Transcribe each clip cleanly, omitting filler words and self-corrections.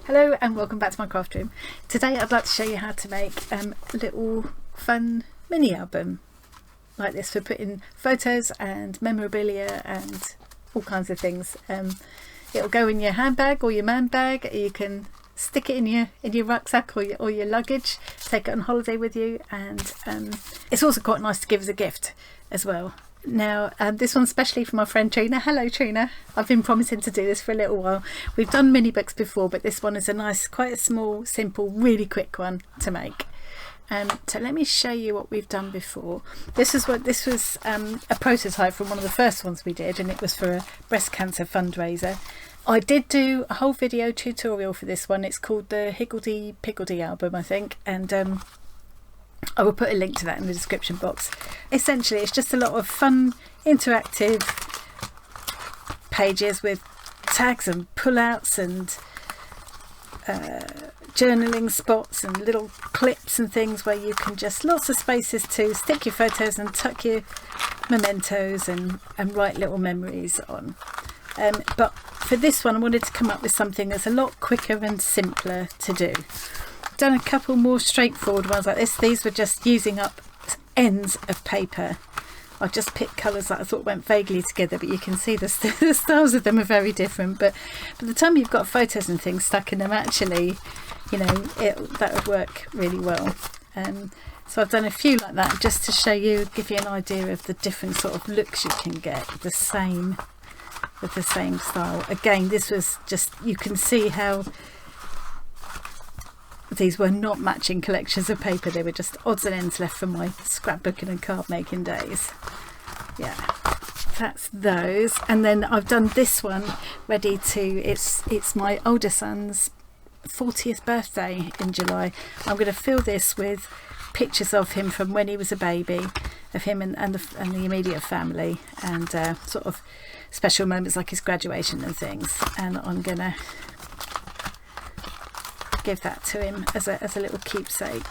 Hello and welcome back to my craft room. Today I'd like to show you how to make a little fun mini album like this for putting photos and memorabilia and all kinds of things. It'll go in your handbag or your man bag. You can stick it in your rucksack or your luggage, take it on holiday with you, and it's also quite nice to give as a gift as well. Now this one's especially for my friend Trina. Hello Trina, I've been promising to do this for a little while. We've done mini books before, but this one is a nice, quite a small, simple, really quick one to make. So let me show you what we've done before. This was a prototype from one of the first ones we did, and it was for a breast cancer fundraiser. I did do a whole video tutorial for this one. It's called the Higgledy Piggledy album, I think, and I will put a link to that in the description box. Essentially, it's just a lot of fun, interactive pages with tags and pullouts and journaling spots and little clips and things where you can just, lots of spaces to stick your photos and tuck your mementos and write little memories on. But for this one, I wanted to come up with something that's a lot quicker and simpler to do. Done a couple more straightforward ones like this. These were just using up ends of paper. I just picked colours that I thought went vaguely together, but you can see the styles of them are very different. But by the time you've got photos and things stuck in them, actually, you know, that would work really well. So I've done a few like that just to show you, give you an idea of the different sort of looks you can get with the same style. Again, this was just, you can see how these were not matching collections of paper. They were just odds and ends left from my scrapbooking and card making days. Yeah, that's those. And then I've done this one ready to, it's my older son's 40th birthday in July. I'm going to fill this with pictures of him from when he was a baby, of him and the immediate family, and sort of special moments like his graduation and things. And I'm going to give that to him as a little keepsake.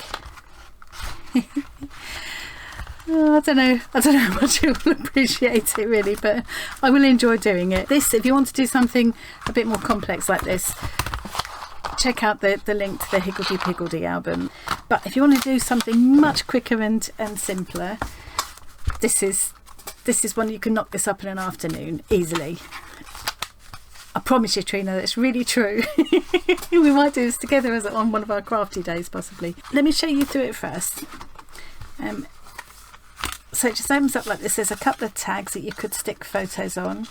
I don't know how much he will appreciate it really, but I will enjoy doing it. This, if you want to do something a bit more complex like this, check out the link to the Higgledy Piggledy album. But if you want to do something much quicker and simpler, this is one you can knock this up in an afternoon easily. I promise you, Trina, that's really true. We might do this together on one of our crafty days, possibly. Let me show you through it first. So it just opens up like this. There's a couple of tags that you could stick photos on.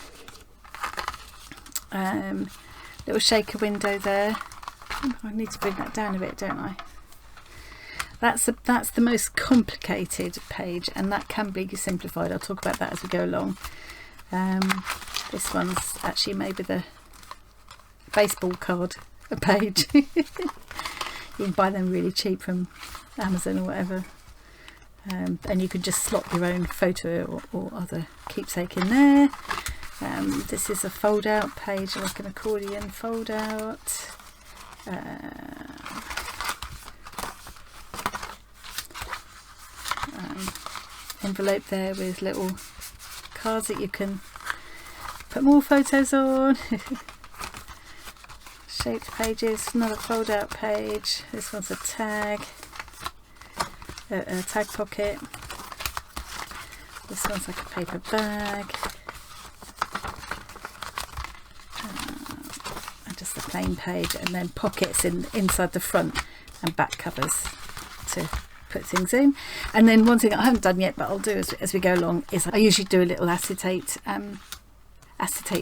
Little shaker window there. I need to bring that down a bit, don't I? That's the most complicated page, and that can be simplified. I'll talk about that as we go along. This one's actually made with a baseball card page. You can buy them really cheap from Amazon or whatever, and you can just slot your own photo or other keepsake in there. This is a fold out page, like an accordion fold out. Envelope there with little cards that you can put more photos on. Shaped pages, another fold out page. This one's a tag, a tag pocket. This one's like a paper bag, and just a plain page, and then pockets inside the front and back covers to put things in. And then one thing I haven't done yet, but I'll do as we go along, is I usually do a little acetate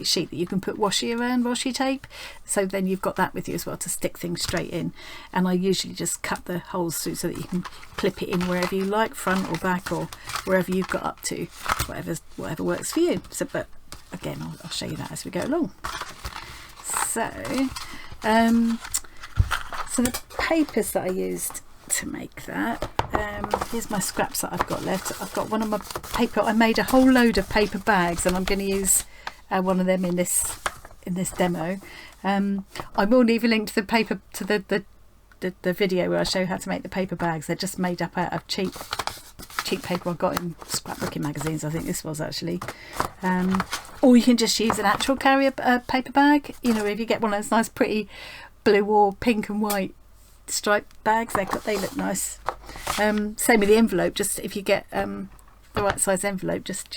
sheet that you can put washi tape, so then you've got that with you as well to stick things straight in. And I usually just cut the holes through so that you can clip it in wherever you like, front or back, or wherever you've got up to, whatever works for you. So, but again, I'll show you that as we go along. So the papers that I used to make that, here's my scraps that I've got left. I've got one of my paper, I made a whole load of paper bags, and I'm going to use one of them in this demo. I will leave a link to the paper, to the video where I show how to make the paper bags. They're just made up out of cheap paper I got in scrapbooking magazines, I think this was actually. Or you can just use an actual carrier paper bag, you know, if you get one of those nice pretty blue or pink and white striped bags. They look nice. Same with the envelope. Just if you get the right size envelope, just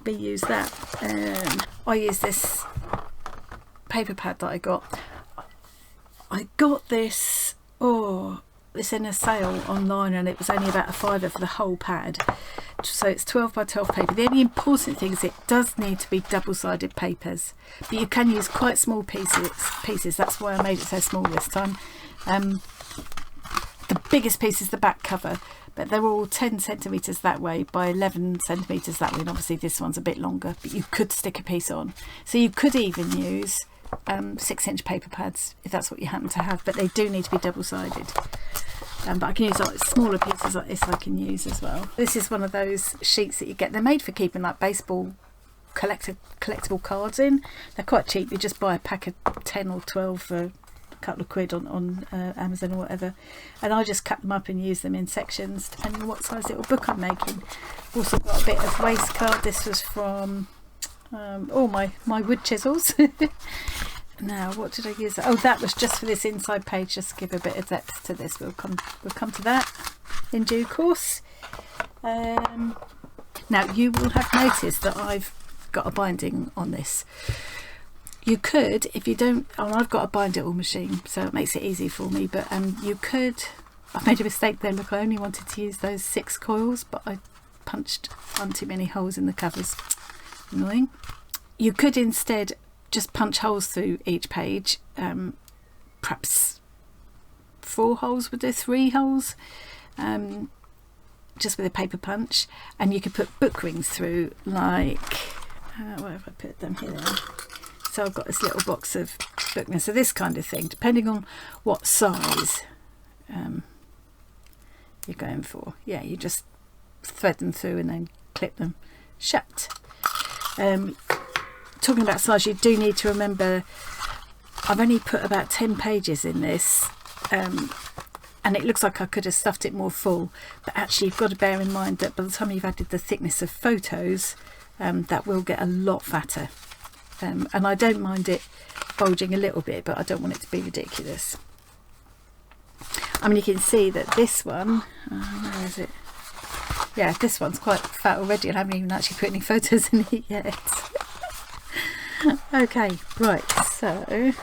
reuse that. I use this paper pad that I got. I got this this in a sale online, and it was only about £5 for the whole pad. So it's 12 by 12 paper. The only important thing is it does need to be double-sided papers, but you can use quite small pieces. That's why I made it so small this time. The biggest piece is the back cover, but they're all 10 centimetres that way by 11 centimetres that way, and obviously this one's a bit longer, but you could stick a piece on. So you could even use 6-inch paper pads if that's what you happen to have, but they do need to be double-sided. But I can use like smaller pieces like this. I can use as well. This is one of those sheets that you get. They're made for keeping like baseball collectible cards in. They're quite cheap. You just buy a pack of 10 or 12 for a couple of quid on Amazon or whatever, and I just cut them up and use them in sections depending on what size little book I'm making. Also got a bit of waste card. This was from all my wood chisels. Now, what did I use? Oh, that was just for this inside page, just to give a bit of depth to this. We'll come to that in due course. Now, you will have noticed that I've got a binding on this. You could, if you don't, I've got a bind it all machine, so it makes it easy for me, but you could, I made a mistake there. Look, I only wanted to use those 6 coils, but I punched one too many holes in the covers. Annoying. You could instead just punch holes through each page, perhaps 4 holes would do, 3 holes, just with a paper punch, and you could put book rings through, like where have I put them? Here they are. So I've got this little box of book rings, so this kind of thing, depending on what size you're going for. Yeah, you just thread them through and then clip them shut. Talking about size, you do need to remember I've only put about 10 pages in this, and it looks like I could have stuffed it more full, but actually you've got to bear in mind that by the time you've added the thickness of photos, that will get a lot fatter, and I don't mind it bulging a little bit, but I don't want it to be ridiculous. I mean, you can see that this one, where is it? Yeah, this one's quite fat already, and I haven't even actually put any photos in it yet. Okay, right, so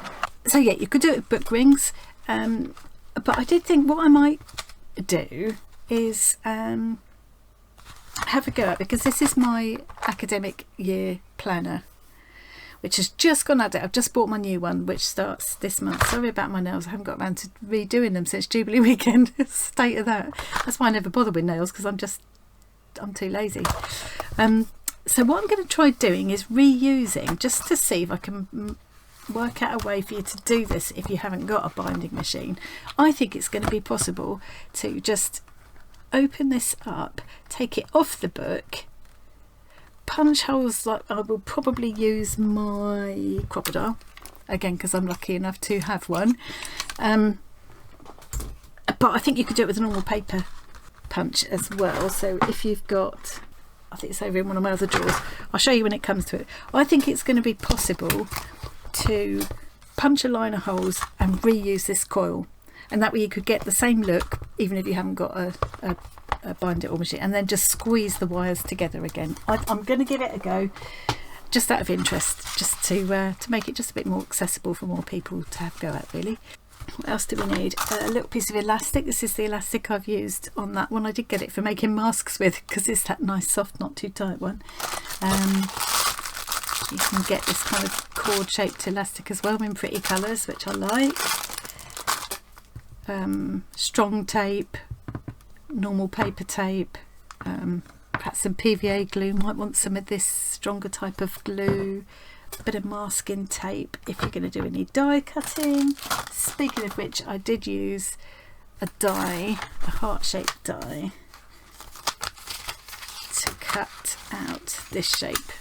yeah, you could do it with book rings, but I did think what I might do is have a go at, because this is my academic year planner, which has just gone out. I've just bought my new one, which starts this month. Sorry about my nails, I haven't got around to redoing them since Jubilee weekend. State of that. That's why I never bother with nails, because I'm too lazy. So what I'm going to try doing is reusing, just to see if I can work out a way for you to do this if you haven't got a binding machine. I think it's going to be possible to just open this up, take it off the book, punch holes, like I will probably use my crocodile again because I'm lucky enough to have one, but I think you could do it with a normal paper punch as well. So if you've got, I think it's over in one of my other drawers, I'll show you when it comes to it. I think it's going to be possible to punch a line of holes and reuse this coil, and that way you could get the same look even if you haven't got a bind it all machine, and then just squeeze the wires together again. I'm going to give it a go just out of interest, just to make it just a bit more accessible for more people to have a go at, really. What else do we need? A little piece of elastic. This is the elastic I've used on that one. I did get it for making masks with, because it's that nice soft, not too tight one. You can get this kind of cord shaped elastic as well in pretty colours, which I like. Strong tape, normal paper tape, perhaps some PVA glue. Might want some of this stronger type of glue, a bit of masking tape if you're going to do any die cutting. Speaking of which, I did use a die, a heart-shaped die, to cut out this shape,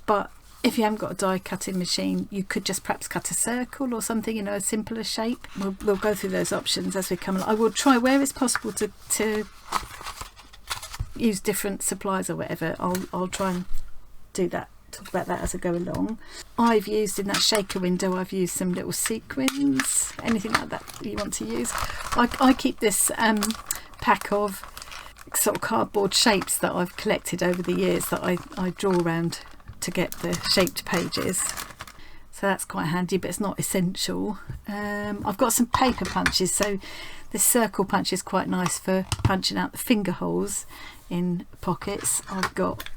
but if you haven't got a die cutting machine, you could just perhaps cut a circle or something, a simpler shape. We'll go through those options as we come along. I will try, where it's possible, to use different supplies or whatever. I'll try and do that talk about that as I go along. I've used, in that shaker window, I've used some little sequins, anything like that you want to use. I keep this pack of sort of cardboard shapes that I've collected over the years that I draw around to get the shaped pages. So that's quite handy, but it's not essential. I've got some paper punches, so this circle punch is quite nice for punching out the finger holes in pockets. I've got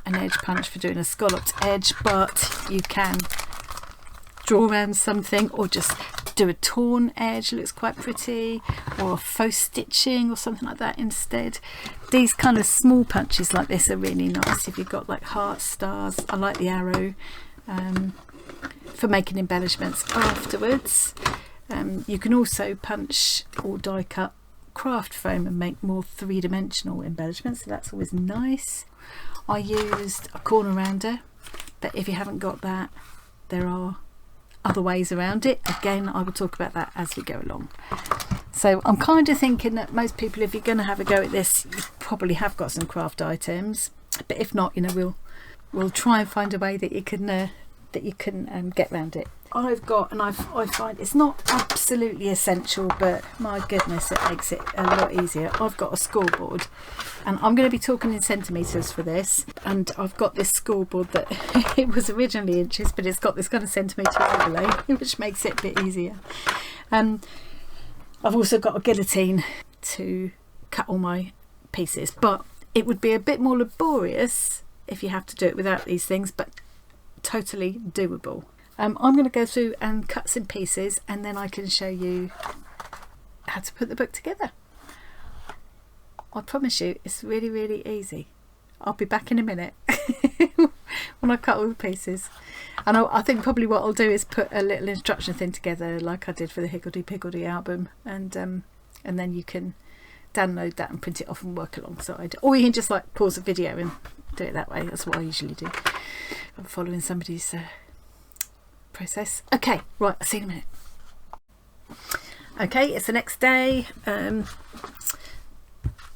an edge punch for doing a scalloped edge, but you can draw around something or just do a torn edge, looks quite pretty, or faux stitching or something like that instead. These kind of small punches like this are really nice if you've got like hearts, stars. I like the arrow for making embellishments afterwards. You can also punch or die cut craft foam and make more three-dimensional embellishments, so that's always nice. I used a corner rounder, but if you haven't got that, there are other ways around it. Again, I will talk about that as we go along. So I'm kind of thinking that most people, if you're going to have a go at this, you probably have got some craft items, but if not, you know, we'll try and find a way that you can get around it. I've got, and I find it's not absolutely essential, but my goodness, it makes it a lot easier. I've got a scoreboard, and I'm going to be talking in centimetres for this, and I've got this scoreboard that it was originally inches, but it's got this kind of centimetre overlay, which makes it a bit easier. I've also got a guillotine to cut all my pieces, but it would be a bit more laborious if you have to do it without these things, but totally doable. I'm going to go through and cut some pieces, and then I can show you how to put the book together. I promise you it's really, really easy. I'll be back in a minute when I cut all the pieces, and I think probably what I'll do is put a little instruction thing together like I did for the Higgledy Piggledy album, and then you can download that and print it off and work alongside, or you can just like pause the video and do it that way. That's what I usually do. I'm following somebody's process. Okay, right, I'll see you in a minute. Okay, it's the next day, and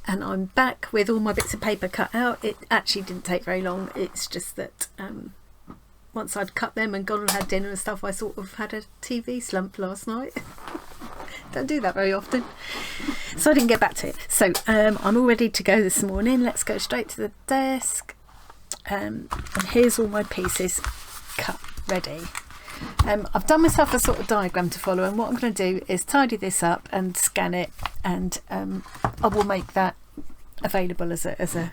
I'm back with all my bits of paper cut out. It actually didn't take very long. It's just that once I'd cut them and gone and had dinner and stuff, I sort of had a TV slump last night. Don't do that very often, so I didn't get back to it. So I'm all ready to go this morning. Let's go straight to the desk, and here's all my pieces cut ready. I've done myself a sort of diagram to follow, and what I'm going to do is tidy this up and scan it, and I will make that available as a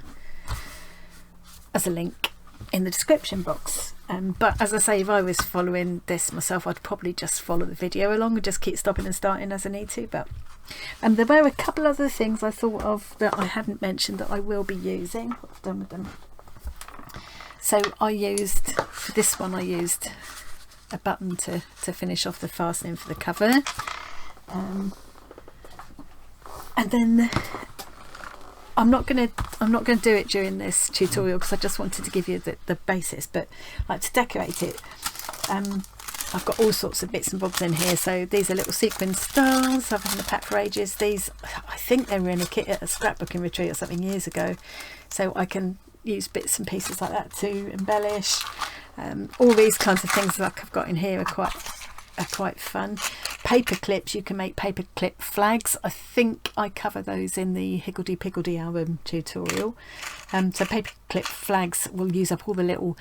link in the description box. But as I say, if I was following this myself, I'd probably just follow the video along and just keep stopping and starting as I need to. But there were a couple other things I thought of that I hadn't mentioned that I will be using. What's done with them? So for this one I used a button to finish off the fastening for the cover, and then I'm not gonna do it during this tutorial because I just wanted to give you the basics, but like to decorate it, I've got all sorts of bits and bobs in here. So these are little sequin stars I've had in the pack for ages. These, I think they were in a kit at a scrapbooking retreat or something years ago, so I can use bits and pieces like that to embellish. All these kinds of things like I've got in here are quite fun. Paper clips, you can make paper clip flags. I think I cover those in the Higgledy Piggledy album tutorial. So paper clip flags will use up all the little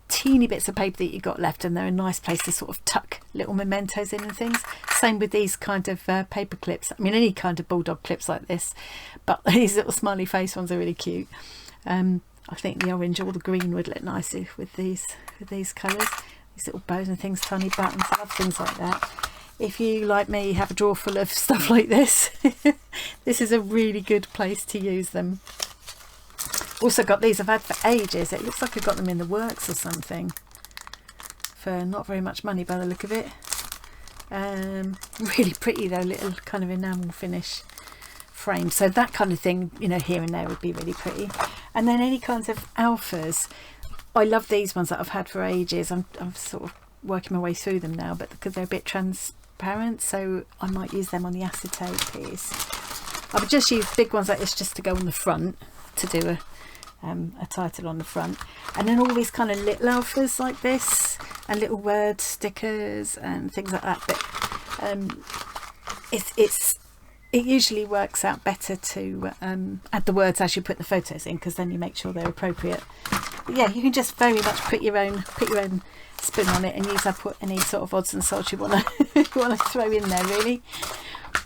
teeny bits of paper that you got left, and they're a nice place to sort of tuck little mementos in and things. Same with these kind of paper clips. I mean, any kind of bulldog clips like this, but these little smiley face ones are really cute. I think the orange or the green would look nice with these colours. These little bows and things, tiny buttons, I love things like that. If you, like me, have a drawer full of stuff like this, this is a really good place to use them. Also got these I've had for ages. It looks like I've got them in the works or something for not very much money by the look of it. Really pretty though, little kind of enamel finish frame. So that kind of thing, you know, here and there would be really pretty. And then any kinds of alphas. I love these ones that I've had for ages. I'm sort of working my way through them now, but because they're a bit transparent, so I might use them on the acetate piece. I would just use big ones like this just to go on the front to do a title on the front, and then all these kind of little alphas like this, and little word stickers and things like that. But it usually works out better to add the words as you put the photos in, because then you make sure they're appropriate. But yeah, you can just very much put your own spin on it and use up any sort of odds and sods you want to throw in there, really.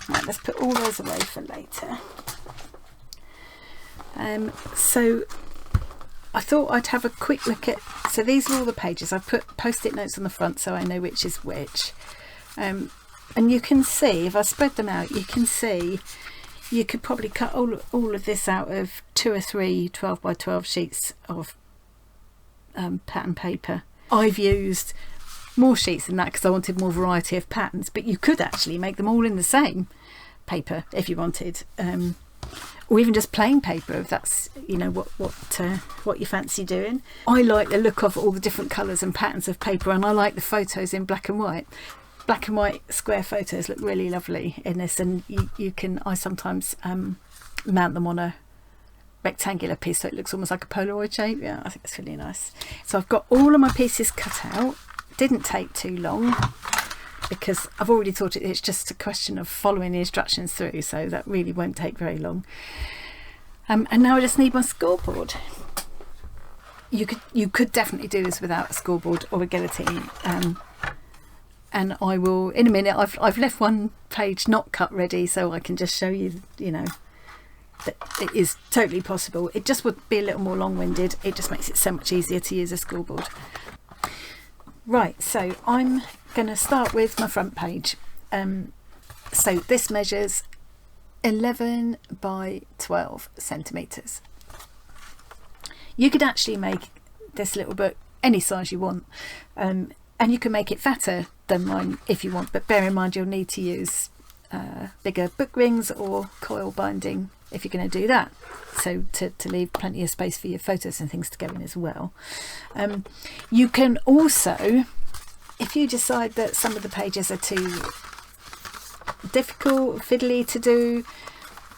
Right, let's put all those away for later. So I thought I'd have a quick look at, so these are all the pages. I've put post-it notes on the front so I know which is which. And you can see, if I spread them out, you can see you could probably cut all of this out of 2 or 3 12 by 12 sheets of pattern paper. I've used more sheets than that because I wanted more variety of patterns, but you could actually make them all in the same paper if you wanted, or even just plain paper if that's, you know, what you fancy doing. I like the look of all the different colours and patterns of paper, and I like the photos in black and white. Black and white square photos look really lovely in this, and you can, I sometimes mount them on a rectangular piece so it looks almost like a Polaroid shape. Yeah, I think it's really nice. So I've got all of my pieces cut out. Didn't take too long because I've already taught it, it's just a question of following the instructions through, so that really won't take very long. And now I just need my scoreboard. You could definitely do this without a scoreboard or a guillotine, and I will in a minute. I've left one page not cut ready so I can just show you, you know, that it is totally possible. It just would be a little more long-winded. It just makes it so much easier to use a scoreboard. Right, so I'm going to start with my front page. So this measures 11 by 12 centimetres. You could actually make this little book any size you want, and you can make it fatter than mine if you want, but bear in mind you'll need to use bigger book rings or coil binding if you're going to do that, so to leave plenty of space for your photos and things to go in as well. You can also, if you decide that some of the pages are too difficult, fiddly to do,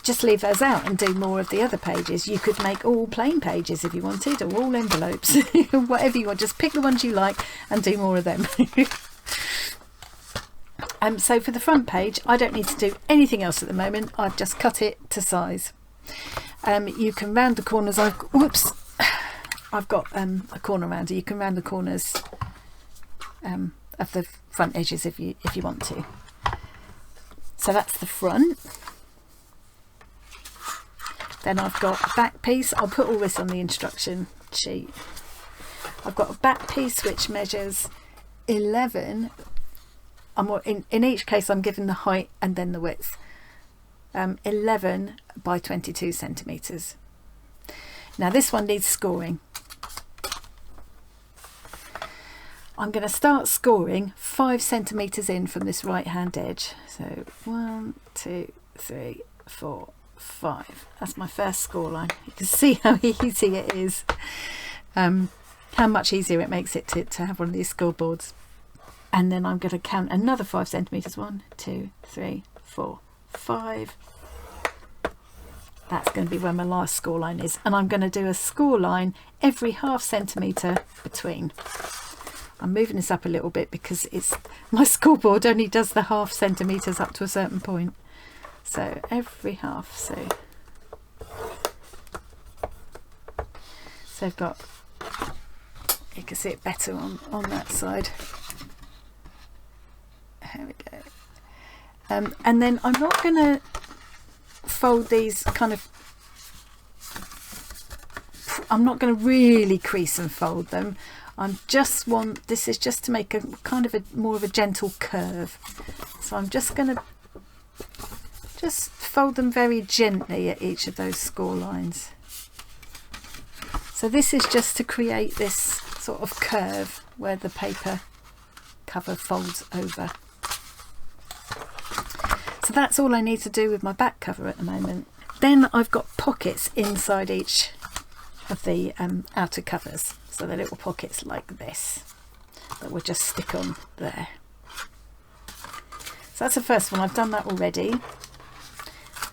just leave those out and do more of the other pages. You could make all plain pages if you wanted, or all envelopes, whatever you want. Just pick the ones you like and do more of them. So for the front page, I don't need to do anything else at the moment. I've just cut it to size. You can round the corners. I've got a corner rounder. You can round the corners of the front edges if you want to. So that's the front. Then I've got a back piece. I'll put all this on the instruction sheet. I've got a back piece which measures 11. In each case I'm given the height and then the width. 11 by 22 centimetres. Now this one needs scoring. I'm going to start scoring 5 centimetres in from this right hand edge. So 1, 2, 3, 4, 5. That's my first score line. You can see how easy it is, how much easier it makes it to have one of these scoreboards. And then I'm going to count another 5 centimetres. 1, 2, 3, 4, 5. That's going to be where my last score line is, and I'm going to do a score line every ½ centimetre between. I'm moving this up a little bit because my scoreboard only does the ½ centimetres up to a certain point. So every half, so I've got, you can see it better on that side. There we go. And then I'm not going to fold these I'm not going to really crease and fold them. This is just to make a kind of more of a gentle curve. So I'm just going to fold them very gently at each of those score lines. So this is just to create this sort of curve where the paper cover folds over. So that's all I need to do with my back cover at the moment. Then I've got pockets inside each of the outer covers. So the little pockets like this that will just stick on there. So that's the first one. I've done that already.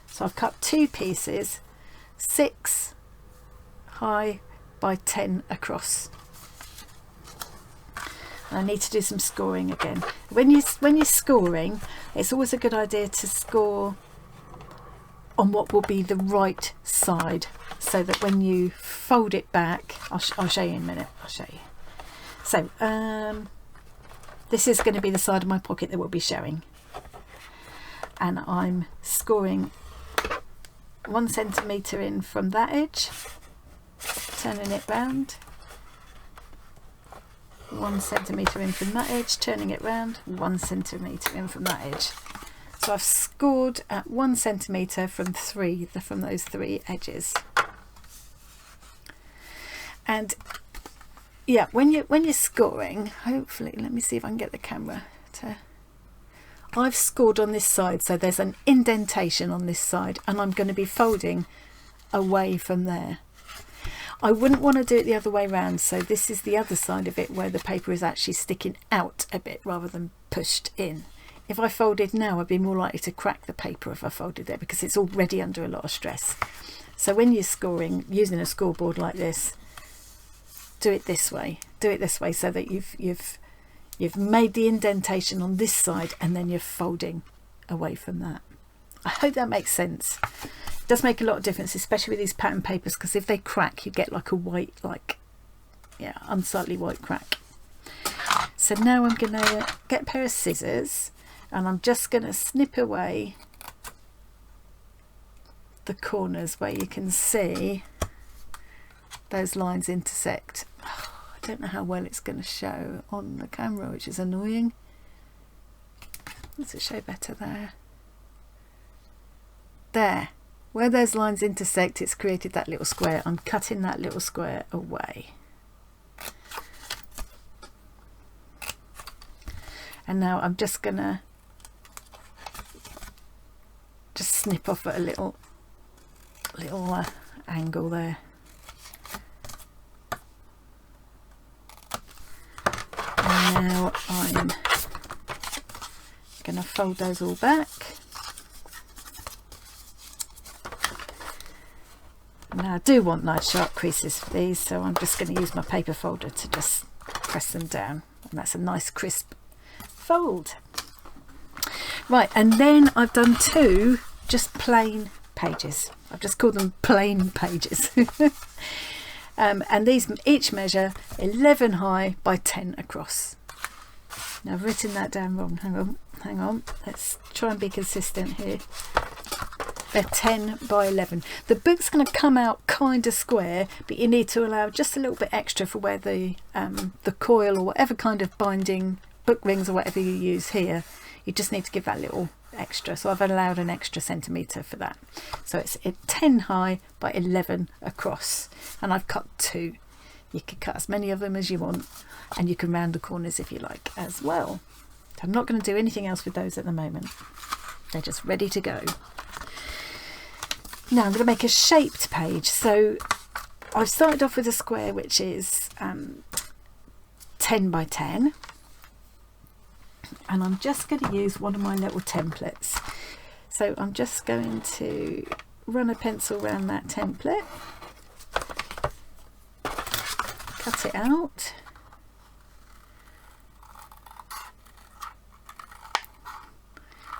So I've cut 2 pieces, 6 high by 10 across. I need to do some scoring again. When you're scoring, it's always a good idea to score on what will be the right side, so that when you fold it back, I'll show you in a minute. I'll show you. So this is going to be the side of my pocket that will be showing, and I'm scoring 1 centimetre in from that edge, turning it round, 1 centimetre in from that edge, turning it round, 1 centimetre in from that edge. So I've scored at 1 centimetre from those 3 edges. And yeah, when you're scoring, hopefully, let me see if I can get the camera to. I've scored on this side, so there's an indentation on this side, and I'm going to be folding away from there. I wouldn't want to do it the other way around, so this is the other side of it where the paper is actually sticking out a bit rather than pushed in. If I folded now, I'd be more likely to crack the paper if I folded there, because it's already under a lot of stress. So when you're scoring using a scoreboard like this, do it this way so that you've made the indentation on this side, and then you're folding away from that. I hope that makes sense. It does make a lot of difference, especially with these pattern papers, because if they crack, you get like a white, unsightly white crack. So now I'm going to get a pair of scissors, and I'm just going to snip away the corners where you can see those lines intersect. I don't know how well it's going to show on the camera, which is annoying. Does it show better there? There, where those lines intersect, it's created that little square. I'm cutting that little square away. And now I'm just gonna snip off at a little angle there. And now I'm gonna fold those all back. Now I do want nice sharp creases for these, so I'm just going to use my paper folder to just press them down, and that's a nice crisp fold. Right, and then I've done 2 just plain pages. I've just called them plain pages. And these each measure 11 high by 10 across. Now I've written that down wrong. Hang on. Let's try and be consistent here. They're 10 by 11. The book's going to come out kind of square, but you need to allow just a little bit extra for where the coil or whatever kind of binding, book rings or whatever you use here, you just need to give that little extra. So I've allowed an extra centimetre for that. So it's 10 high by 11 across, and I've cut 2. You can cut as many of them as you want, and you can round the corners if you like as well. So I'm not going to do anything else with those at the moment. They're just ready to go. Now I'm going to make a shaped page. So I've started off with a square which is 10 by 10, and I'm just going to use one of my little templates. So I'm just going to run a pencil around that template, cut it out,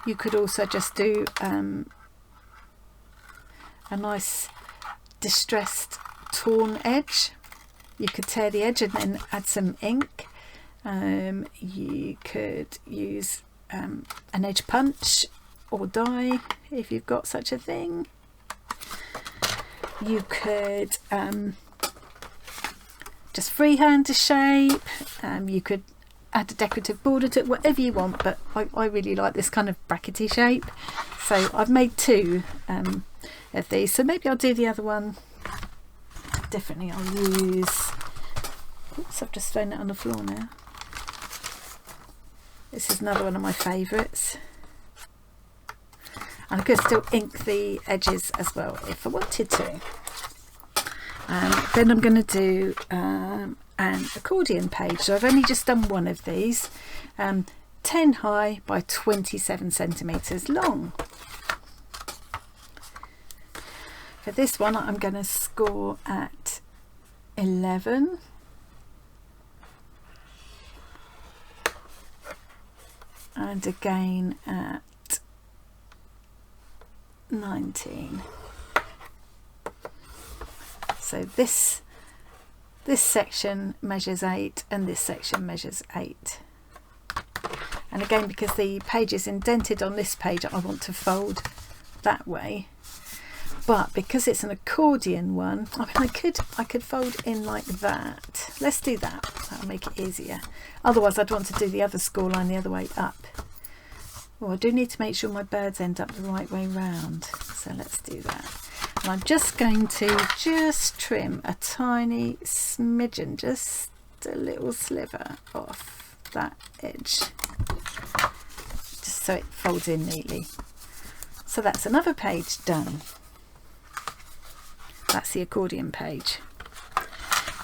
you could also just do a nice distressed torn edge. You could tear the edge and then add some ink. You could use an edge punch or die if you've got such a thing. You could just freehand to shape. You could add a decorative border to it, whatever you want, but I really like this kind of brackety shape. So I've made 2 of these, so maybe I'll do the other one differently. I'll use, oops, I've just thrown it on the floor now. This is another one of my favourites, and I could still ink the edges as well if I wanted to. Then I'm going to do an accordion page. So I've only just done one of these, 10 high by 27 centimetres long. For this one I'm going to score at 11, and again at 19. So this section measures 8 and this section measures 8. And again, because the page is indented on this page, I want to fold that way. But because it's an accordion one, I mean, I could fold in like that. Let's do that. That'll make it easier. Otherwise, I'd want to do the other score line the other way up. Oh, I do need to make sure my birds end up the right way round. So let's do that. And I'm just going to trim a tiny smidgen, just a little sliver off that edge, just so it folds in neatly. So that's another page done. That's the accordion page.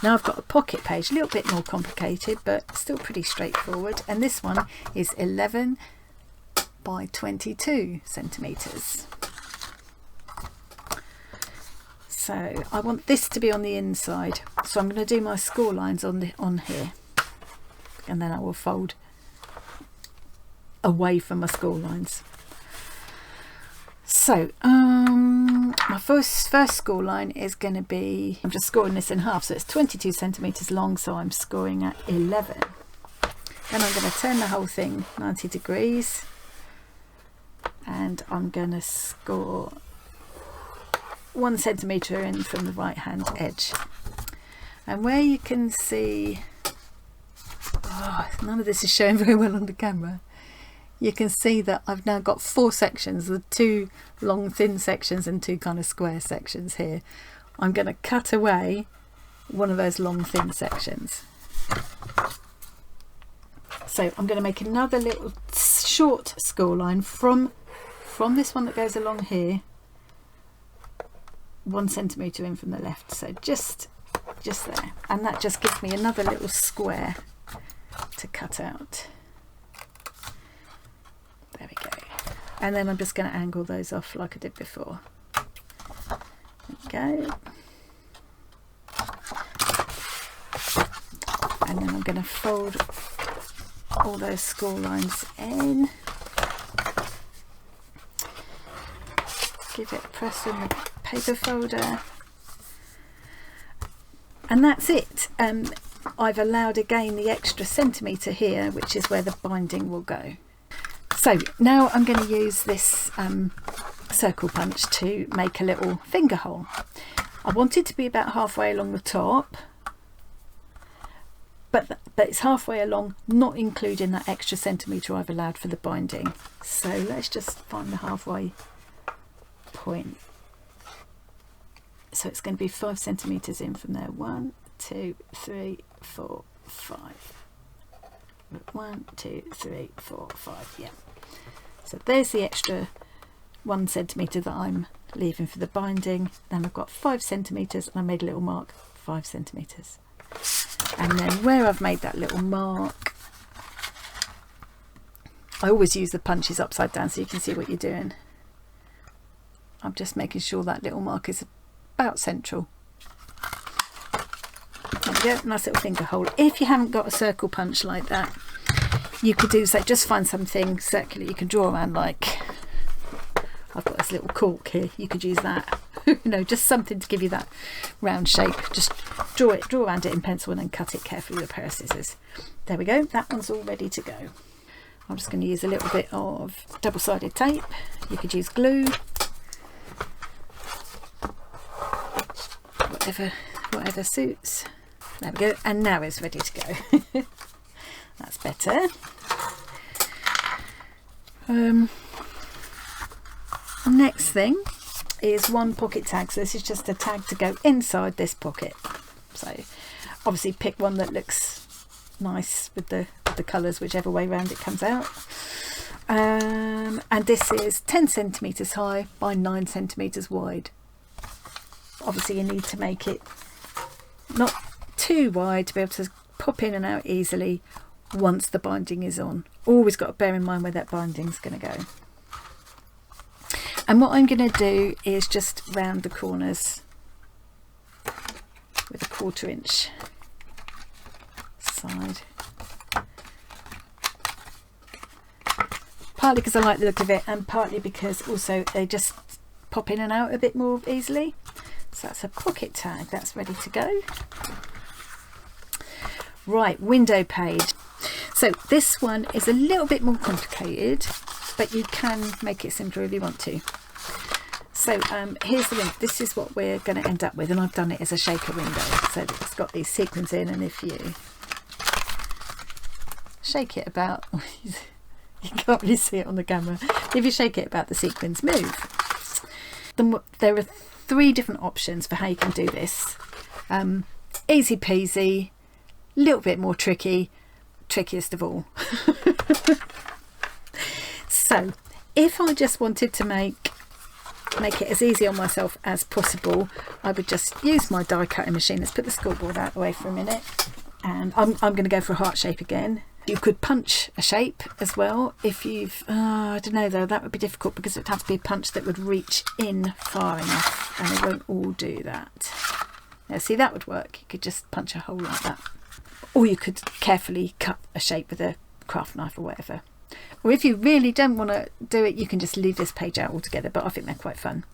Now I've got a pocket page, a little bit more complicated, but still pretty straightforward. And this one is 11 by 22 centimeters. So I want this to be on the inside, so I'm going to do my score lines on here, and then I will fold away from my score lines. So my first score line is going to be, I'm just scoring this in half, so it's 22 centimeters long, so I'm scoring at 11. Then I'm going to turn the whole thing 90 degrees, and I'm going to score 1 centimeter in from the right hand edge. And where you can see, none of this is showing very well on the camera, you can see that I've now got 4 sections, the 2 long thin sections and 2 kind of square sections here. I'm going to cut away one of those long thin sections. So I'm going to make another little short score line from this one that goes along here, 1 centimeter in from the left, so just there, and that just gives me another little square to cut out. There we go. And then I'm just going to angle those off like I did before. There we go. And then I'm going to fold all those score lines in. Give it a press in the paper folder. And that's it. I've allowed again the extra centimetre here, which is where the binding will go. So now I'm going to use this circle punch to make a little finger hole. I want it to be about halfway along the top, but it's halfway along, not including that extra centimetre I've allowed for the binding. So let's just find the halfway point. So it's going to be 5 centimetres in from there. 1, 2, 3, 4, 5. 1, 2, 3, 4, 5. Yeah. So there's the extra 1 centimetre that I'm leaving for the binding. Then I've got 5 centimetres, and I made a little mark, 5 centimetres. And then where I've made that little mark, I always use the punches upside down so you can see what you're doing. I'm just making sure that little mark is about central. There we go, nice little finger hole. If you haven't got a circle punch like that, you could do so, just find something circular you can draw around, like I've got this little cork here, you could use that. You know, just something to give you that round shape. Just draw around it in pencil and then cut it carefully with a pair of scissors. There we go, that one's all ready to go. I'm just going to use a little bit of double-sided tape. You could use glue, whatever suits. There we go, and now it's ready to go. That's better. Next thing is one pocket tag. So this is just a tag to go inside this pocket. So obviously pick one that looks nice with the colours, whichever way round it comes out. And this is 10 centimetres high by 9 centimetres wide. Obviously you need to make it not too wide to be able to pop in and out easily once the binding is on. Always got to bear in mind where that binding's going to go. And what I'm going to do is just round the corners with a 1/4 inch side. Partly because I like the look of it, and partly because also they just pop in and out a bit more easily. So that's a pocket tag, that's ready to go. Right, window page. So this one is a little bit more complicated, but you can make it simpler if you want to. So here's the window. This is what we're going to end up with, and I've done it as a shaker window. So it's got these sequins in, and if you shake it about, you can't really see it on the camera. If you shake it about, the sequins move. There are 3 different options for how you can do this. Easy peasy, little bit more tricky, trickiest of all. So if I just wanted to make it as easy on myself as possible, I would just use my die cutting machine. Let's put the scoreboard out of the way for a minute, and I'm going to go for a heart shape again. You could punch a shape as well if you've I don't know though, that would be difficult because it would have to be a punch that would reach in far enough, and it won't all do that. Now see, that would work. You could just punch a hole like that, or you could carefully cut a shape with a craft knife or whatever. Or if you really don't want to do it, you can just leave this page out altogether, but I think they're quite fun.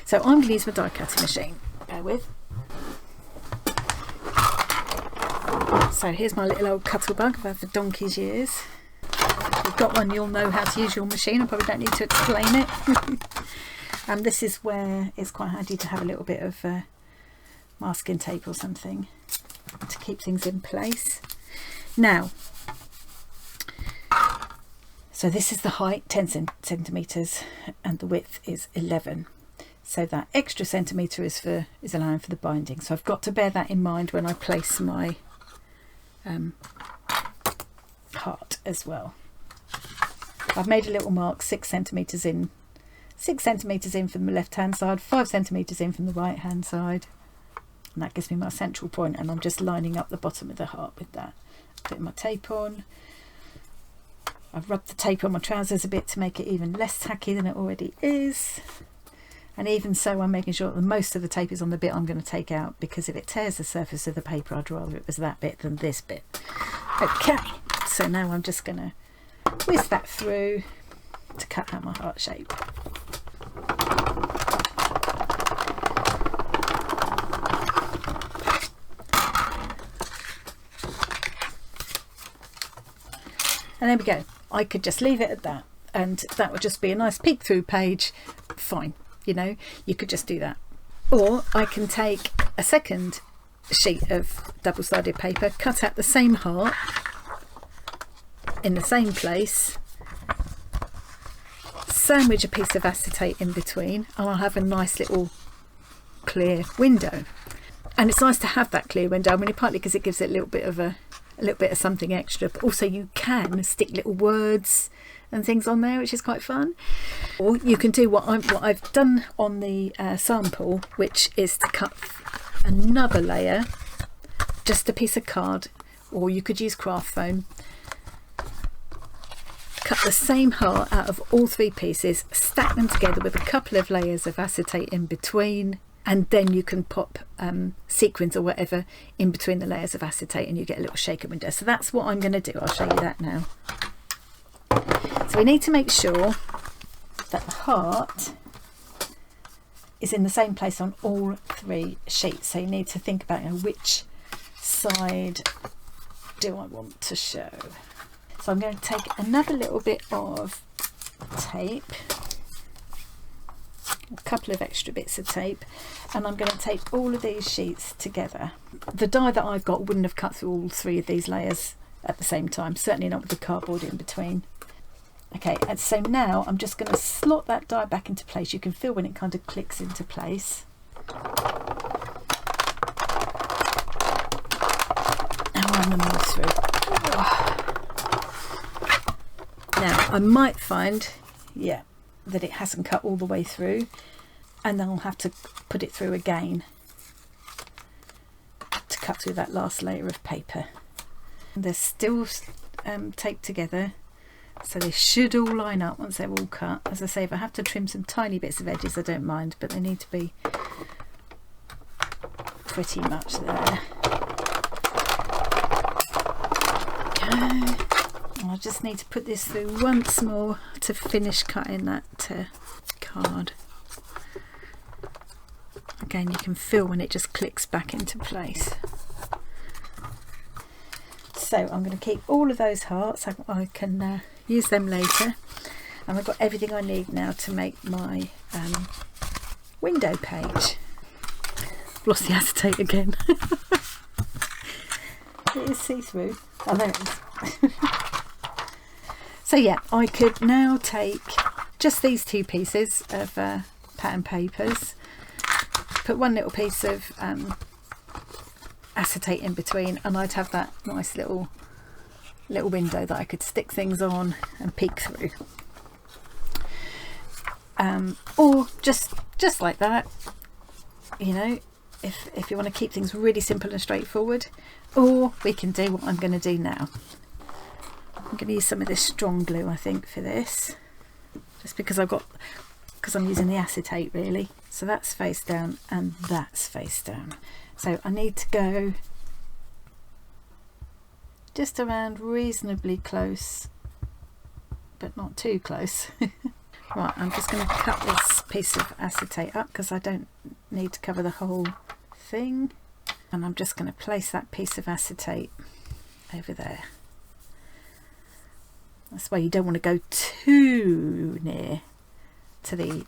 So I'm going to use my die cutting machine. Bear with. So here's my little old Cuttlebug I've had for donkey's years. If you've got one, you'll know how to use your machine. I probably don't need to explain it. And this is where it's quite handy to have a little bit of masking tape or something to keep things in place. Now, so this is the height, 10 centimetres, and the width is 11. So that extra centimetre is allowing for the binding. So I've got to bear that in mind when I place my heart as well. I've made a little mark 6 centimetres in, 6 centimetres in from the left hand side, 5 centimetres in from the right hand side, and that gives me my central point, and I'm just lining up the bottom of the heart with that. Putting my tape on. I've rubbed the tape on my trousers a bit to make it even less tacky than it already is. And even so, I'm making sure that most of the tape is on the bit I'm going to take out, because if it tears the surface of the paper, I'd rather it was that bit than this bit. Okay, so now I'm just going to whisk that through to cut out my heart shape. And there we go. I could just leave it at that, and that would just be a nice peek through page. Fine. You know, you could just do that. Or I can take a second sheet of double-sided paper, cut out the same heart in the same place, sandwich a piece of acetate in between, and I'll have a nice little clear window. And it's nice to have that clear window. I mean, partly because it gives it a little bit of something extra, but also you can stick little words and things on there, which is quite fun. Or you can do what I've done on the sample, which is to cut another layer, just a piece of card, or you could use craft foam. Cut the same heart out of all 3 pieces, stack them together with a couple of layers of acetate in between, and then you can pop sequins or whatever in between the layers of acetate, and you get a little shaker window. So that's what I'm going to do. I'll show you that now. So we need to make sure that the heart is in the same place on all 3 sheets. So you need to think about, which side do I want to show. So I'm going to take another little bit of tape, a couple of extra bits of tape, and I'm going to tape all of these sheets together. The die that I've got wouldn't have cut through all 3 of these layers at the same time, certainly not with the cardboard in between. Okay, and so now I'm just going to slot that die back into place. You can feel when it kind of clicks into place. And run them all through. Now I might find, that it hasn't cut all the way through, and then I'll have to put it through again to cut through that last layer of paper. And they're still taped together, so they should all line up once they're all cut. As I say, if I have to trim some tiny bits of edges, I don't mind, but they need to be pretty much there. Okay. I just need to put this through once more to finish cutting that card. Again, you can feel when it just clicks back into place. So I'm going to keep all of those hearts. I can use them later. And I've got everything I need now to make my window page. I've lost the acetate again. It is see-through. Oh, there it is. So yeah, I could now take just these two pieces of pattern papers, put one little piece of acetate in between, and I'd have that nice little window that I could stick things on and peek through. Or just like that, you know, if you want to keep things really simple and straightforward. Or we can do what I'm going to do now. I'm going to use some of this strong glue, I think, for this, just because I'm using the acetate really. So that's face down and that's face down. So I need to go just around reasonably close, but not too close. Right, I'm just going to cut this piece of acetate up because I don't need to cover the whole thing. And I'm just going to place that piece of acetate over there. That's why you don't want to go too near to the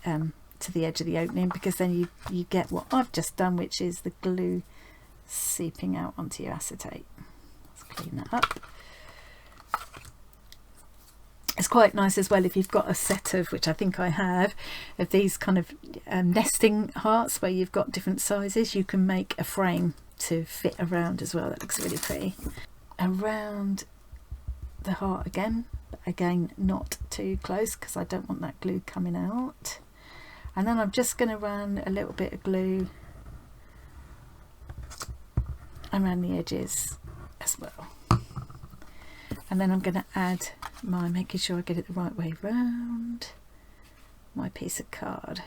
edge of the opening, because then you get what I've just done, which is the glue seeping out onto your acetate. Let's clean that up. It's quite nice as well if you've got a set of, which I think I have, of these kind of nesting hearts where you've got different sizes. You can make a frame to fit around as well. That looks really pretty. Around the heart again, but again not too close because I don't want that glue coming out. And then I'm just going to run a little bit of glue around the edges as well. And then I'm going to add making sure I get it the right way round, my piece of card.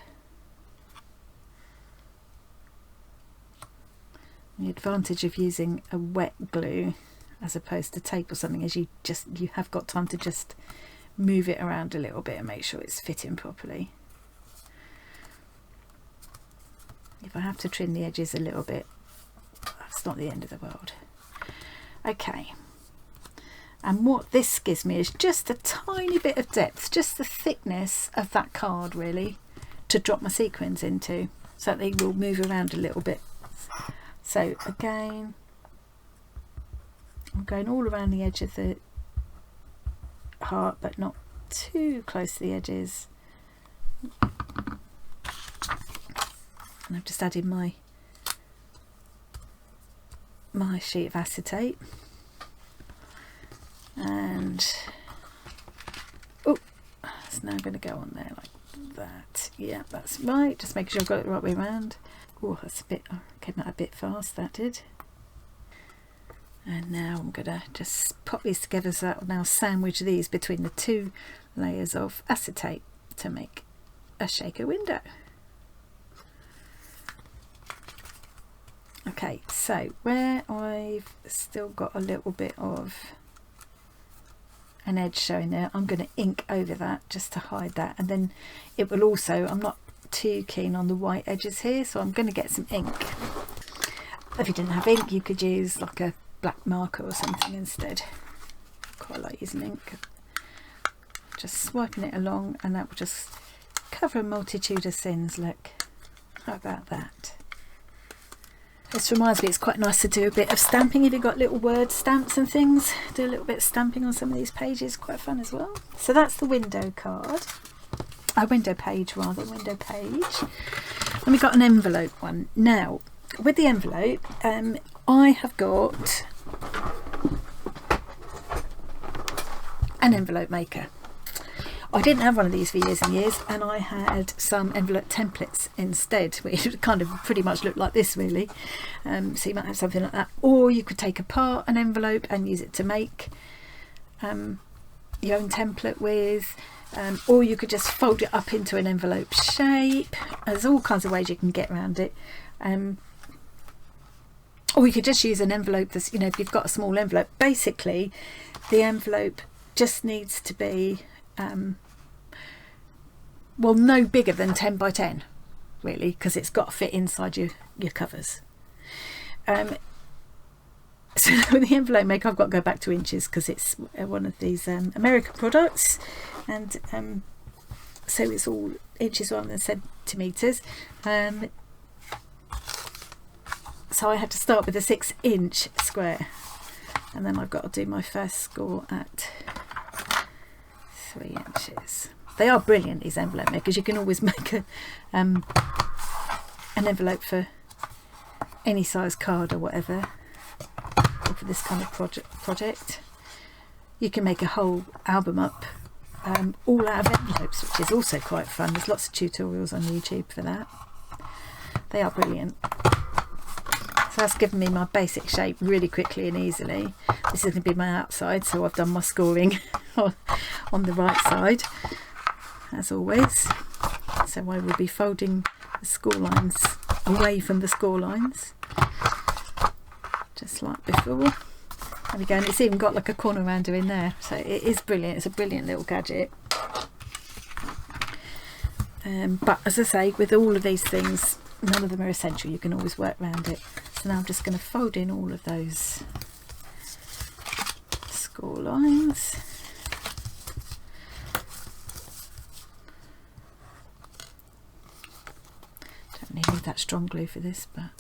The advantage of using a wet glue as opposed to tape or something is you have got time to just move it around a little bit and make sure it's fitting properly. If I have to trim the edges a little bit, that's not the end of the world. Okay. And what this gives me is just a tiny bit of depth, just the thickness of that card really, to drop my sequins into, so that they will move around a little bit. So again, I'm going all around the edge of the heart, but not too close to the edges. And I've just added my sheet of acetate. And it's now going to go on there like that. Yeah, that's right. Just making sure I've got it the right way around. Oh, that's came out a bit fast, that did. And now I'm going to just pop these together, so that will now sandwich these between the two layers of acetate to make a shaker window. Okay, so where I've still got a little bit of an edge showing there, I'm going to ink over that just to hide that, and then it will also, I'm not too keen on the white edges here, so I'm going to get some ink. If you didn't have ink, you could use like a black marker or something instead. I quite like using ink. Just swiping it along, and that will just cover a multitude of sins. Look, how about that? This reminds me, it's quite nice to do a bit of stamping. If you've got little word stamps and things, do a little bit of stamping on some of these pages, quite fun as well. So that's the window card, window page rather, window page. And we've got an envelope one. Now, with the envelope, I have got an envelope maker. I didn't have one of these for years and years, and I had some envelope templates instead, which kind of pretty much looked like this really. So you might have something like that, or you could take apart an envelope and use it to make your own template with, or you could just fold it up into an envelope shape. There's all kinds of ways you can get around it. or you could just use an envelope that's, you know, if you've got a small envelope. Basically the envelope just needs to be well, no bigger than 10 by 10 really, because it's got to fit inside your covers. So with the envelope maker, I've got to go back to inches because it's one of these American products, and so it's all inches rather than centimetres. So I had to start with a 6-inch square, and then I've got to do my first score at 3 inches. They are brilliant, these envelope makers. You can always make an envelope for any size card or whatever, or for this kind of project. You can make a whole album up all out of envelopes, which is also quite fun. There's lots of tutorials on YouTube for that. They are brilliant. So that's given me my basic shape really quickly and easily. This is going to be my outside, so I've done my scoring on the right side, as always. So I will be folding the score lines away from the score lines, just like before. There we go, and it's even got like a corner rounder in there, so it is brilliant. It's a brilliant little gadget. But as I say, with all of these things, none of them are essential. You can always work around it. So now I'm just going to fold in all of those score lines. Don't need that strong glue for this, but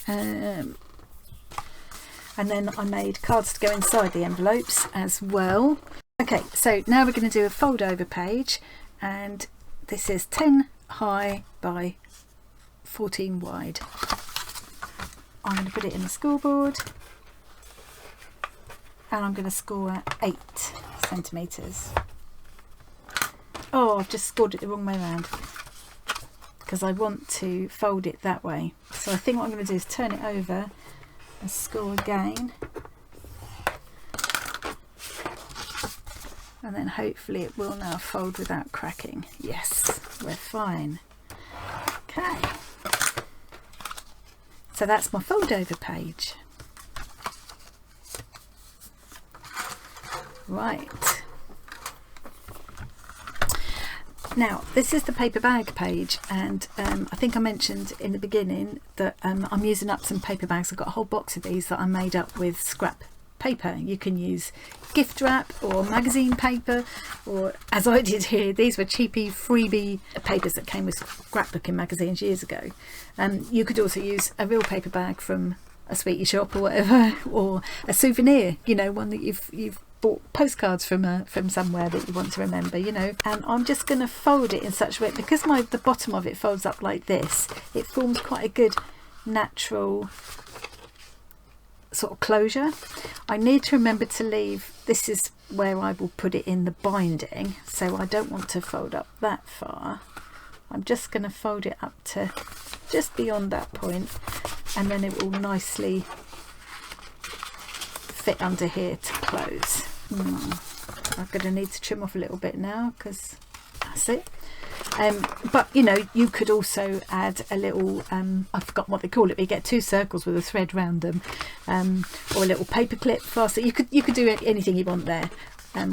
and then I made cards to go inside the envelopes as well. Okay, so now we're going to do a fold over page, and this is 10 high by 14 wide. I'm going to put it in the scoreboard, and I'm going to score at 8 centimetres. Oh, I've just scored it the wrong way around because I want to fold it that way. So I think what I'm going to do is turn it over and score again, and then hopefully it will now fold without cracking. Yes, we're fine. Okay, so that's my fold over page. Right, now this is the paper bag page, and I think I mentioned in the beginning that I'm using up some paper bags. I've got a whole box of these that I made up with scrap paper. You can use gift wrap or magazine paper, or as I did here, these were cheapy freebie papers that came with scrapbooking magazines years ago. You could also use a real paper bag from a sweetie shop or whatever, or a souvenir, you know, one that you've bought postcards from somewhere that you want to remember, you know. And I'm just going to fold it in such a way, because the bottom of it folds up like this, it forms quite a good natural sort of closure. I need to remember to leave, this is where I will put it in the binding, so I don't want to fold up that far. I'm just going to fold it up to just beyond that point, and then it will nicely fit under here to close. I'm going to need to trim off a little bit now because that's it. But you know, you could also add a little I've forgotten what they call it, but you get 2 circles with a thread round them, or a little paper clip faster. You could do anything you want there,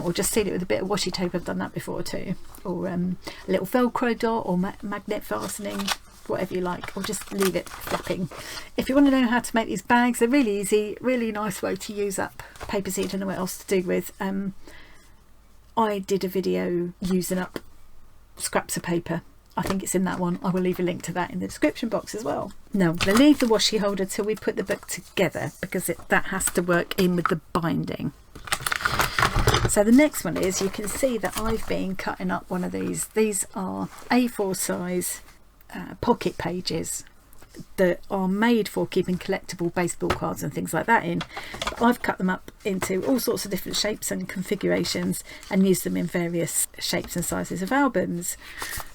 or just seal it with a bit of washi tape. I've done that before too, or a little velcro dot, or magnet fastening, whatever you like, or just leave it flapping. If you want to know how to make these bags, they're really easy, really nice way to use up paper so you don't know what else to do with. I did a video using up scraps of paper. I think it's in that one. I will leave a link to that in the description box as well. Now I'm going to leave the washi holder till we put the book together, because that has to work in with the binding. So the next one is, you can see that I've been cutting up one of these. These are A4 size pocket pages that are made for keeping collectible baseball cards and things like that in. But I've cut them up into all sorts of different shapes and configurations and used them in various shapes and sizes of albums.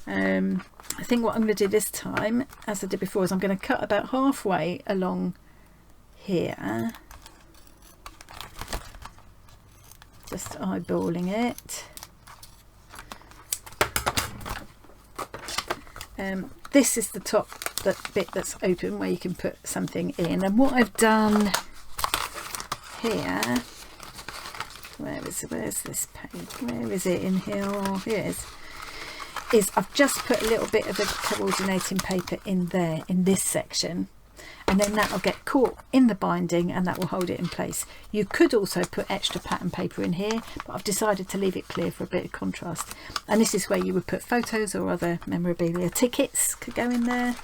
I think what I'm going to do this time, as I did before, is I'm going to cut about halfway along here, just eyeballing it. This is the top that bit that's open where you can put something in. And what I've done here, where's this page? Where is it in here? Oh, here it is I've just put a little bit of a coordinating paper in there in this section, and then that will get caught in the binding and that will hold it in place. You could also put extra pattern paper in here, but I've decided to leave it clear for a bit of contrast. And this is where you would put photos or other memorabilia. Tickets could go in there.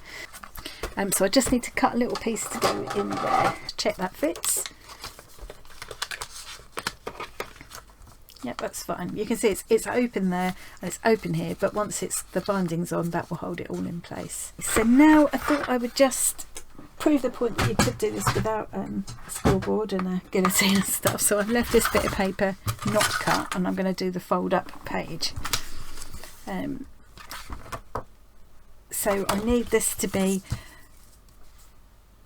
So I just need to cut a little piece to go in there. Check that fits. Yep, that's fine. You can see it's open there and it's open here, but once the binding's on, that will hold it all in place. So now I thought I would just prove the point that you could do this without a scoreboard and a guillotine and stuff. So I've left this bit of paper not cut, and I'm going to do the fold up page. So I need this to be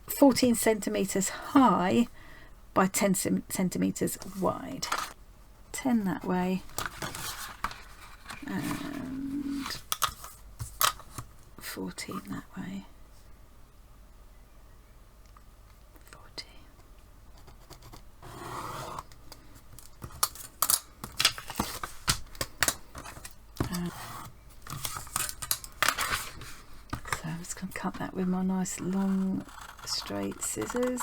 14 centimetres high by 10 centimetres wide. 10 that way and 14 that way. 14. So I'm just going to cut that with my nice long straight scissors.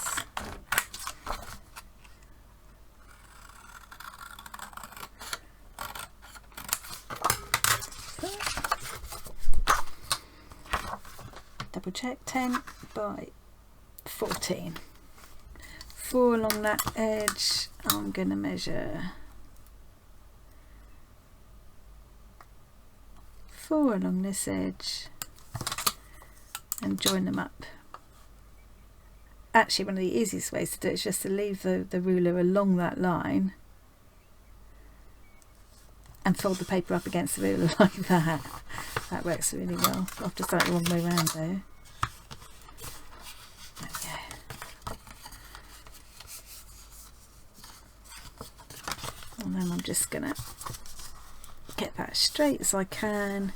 Double check, 10 by 14. 4 along that edge. I'm going to measure 4 along this edge and join them up. Actually, one of the easiest ways to do it is just to leave the ruler along that line and fold the paper up against the ruler like that. That works really well. I've just done it the wrong way around there. There we go. And then I'm just going to get that as straight as I can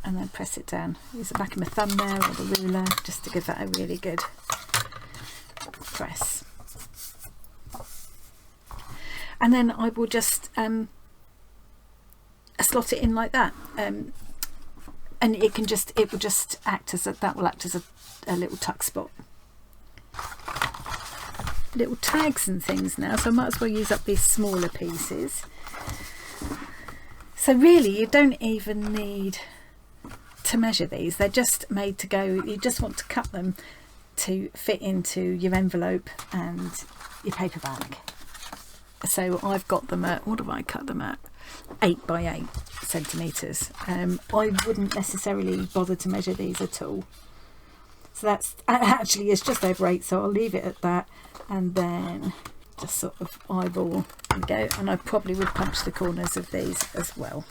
and then press it down. Use the back of my thumb there or the ruler just to give that a really good press. And then I will just slot it in like that, and it will just act as that will act as a little tuck spot. Little tags and things now, so I might as well use up these smaller pieces. So really you don't even need to measure these, they're just made to go, you just want to cut them to fit into your envelope and your paper bag. So I've got them at, what have I cut them at? 8 by 8 centimetres. I wouldn't necessarily bother to measure these at all. So that's actually, it's just over 8, so I'll leave it at that and then just sort of eyeball and go. And I probably would punch the corners of these as well.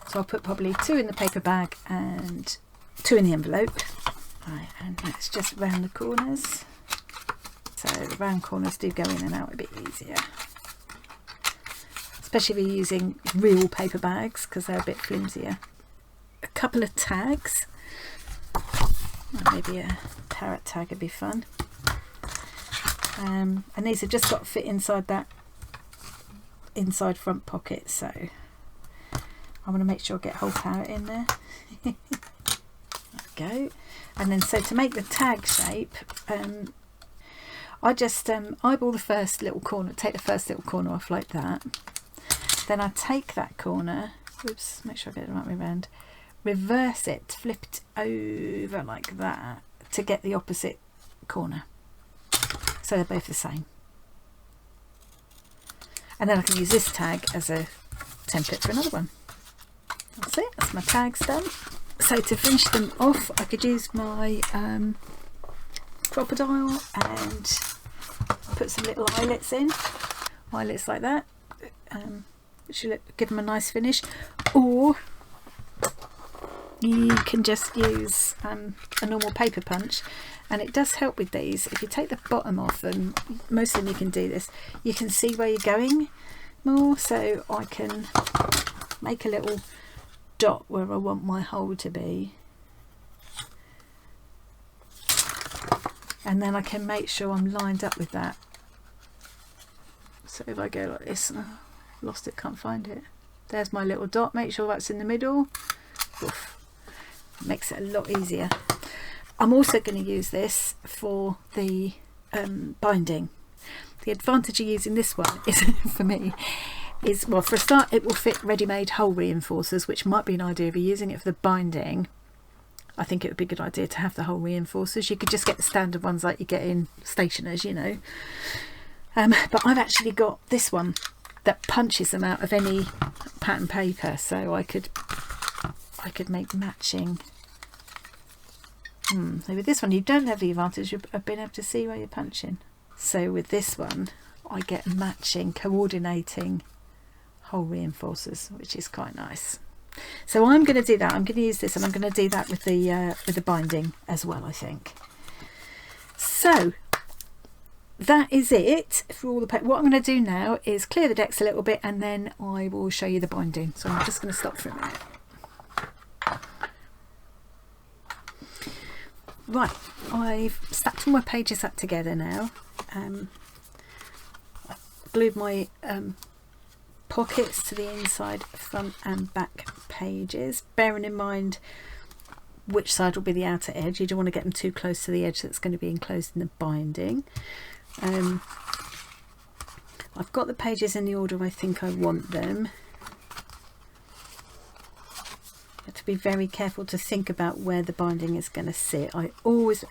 So I'll put probably 2 in the paper bag and 2 in the envelope. Right, and let's just round the corners. So the round corners do go in and out a bit easier, especially if you're using real paper bags because they're a bit flimsier. A couple of tags, maybe a parrot tag would be fun. And these have just got to fit inside that inside front pocket, so I want to make sure I get a whole parrot in there. There we go. And then so to make the tag shape, I just eyeball the first little corner, take the first little corner off like that. Then I take that corner, oops, make sure I get it the right way around, reverse it, flip it over like that to get the opposite corner. So they're both the same. And then I can use this tag as a template for another one. That's it, that's my tags done. So to finish them off, I could use my crocodile and put some little eyelets in, eyelets like that, which will give them a nice finish. Or you can just use a normal paper punch, and it does help with these. If you take the bottom off, and most of them you can do this, you can see where you're going, more, so I can make a little dot where I want my hole to be, and then I can make sure I'm lined up with that. So if I go like this, oh, lost it, can't find it. There's my little dot, make sure that's in the middle. Oof. Makes it a lot easier. I'm also going to use this for the binding. The advantage of using this one is, for me, is, well, for a start, it will fit ready-made hole reinforcers, which might be an idea. If you're using it for the binding, I think it would be a good idea to have the hole reinforcers. You could just get the standard ones like you get in stationers, you know. But I've actually got this one that punches them out of any pattern paper, so I could make matching. So with this one, you don't have the advantage of being able to see where you're punching. So with this one, I get matching, coordinating hole reinforcers, which is quite nice. So I'm going to do that. I'm going to use this, and I'm going to do that with the binding as well, I think. So that is it for all the paper. What I'm going to do now is clear the decks a little bit, and then I will show you the binding. So I'm just going to stop for a minute. Right, I've stacked all my pages up together now. I've glued my pockets to the inside, front and back pages, bearing in mind which side will be the outer edge. You don't want to get them too close to the edge that's going to be enclosed in the binding. I've got the pages in the order I think I want them. You have to be very careful to think about where the binding is going to sit.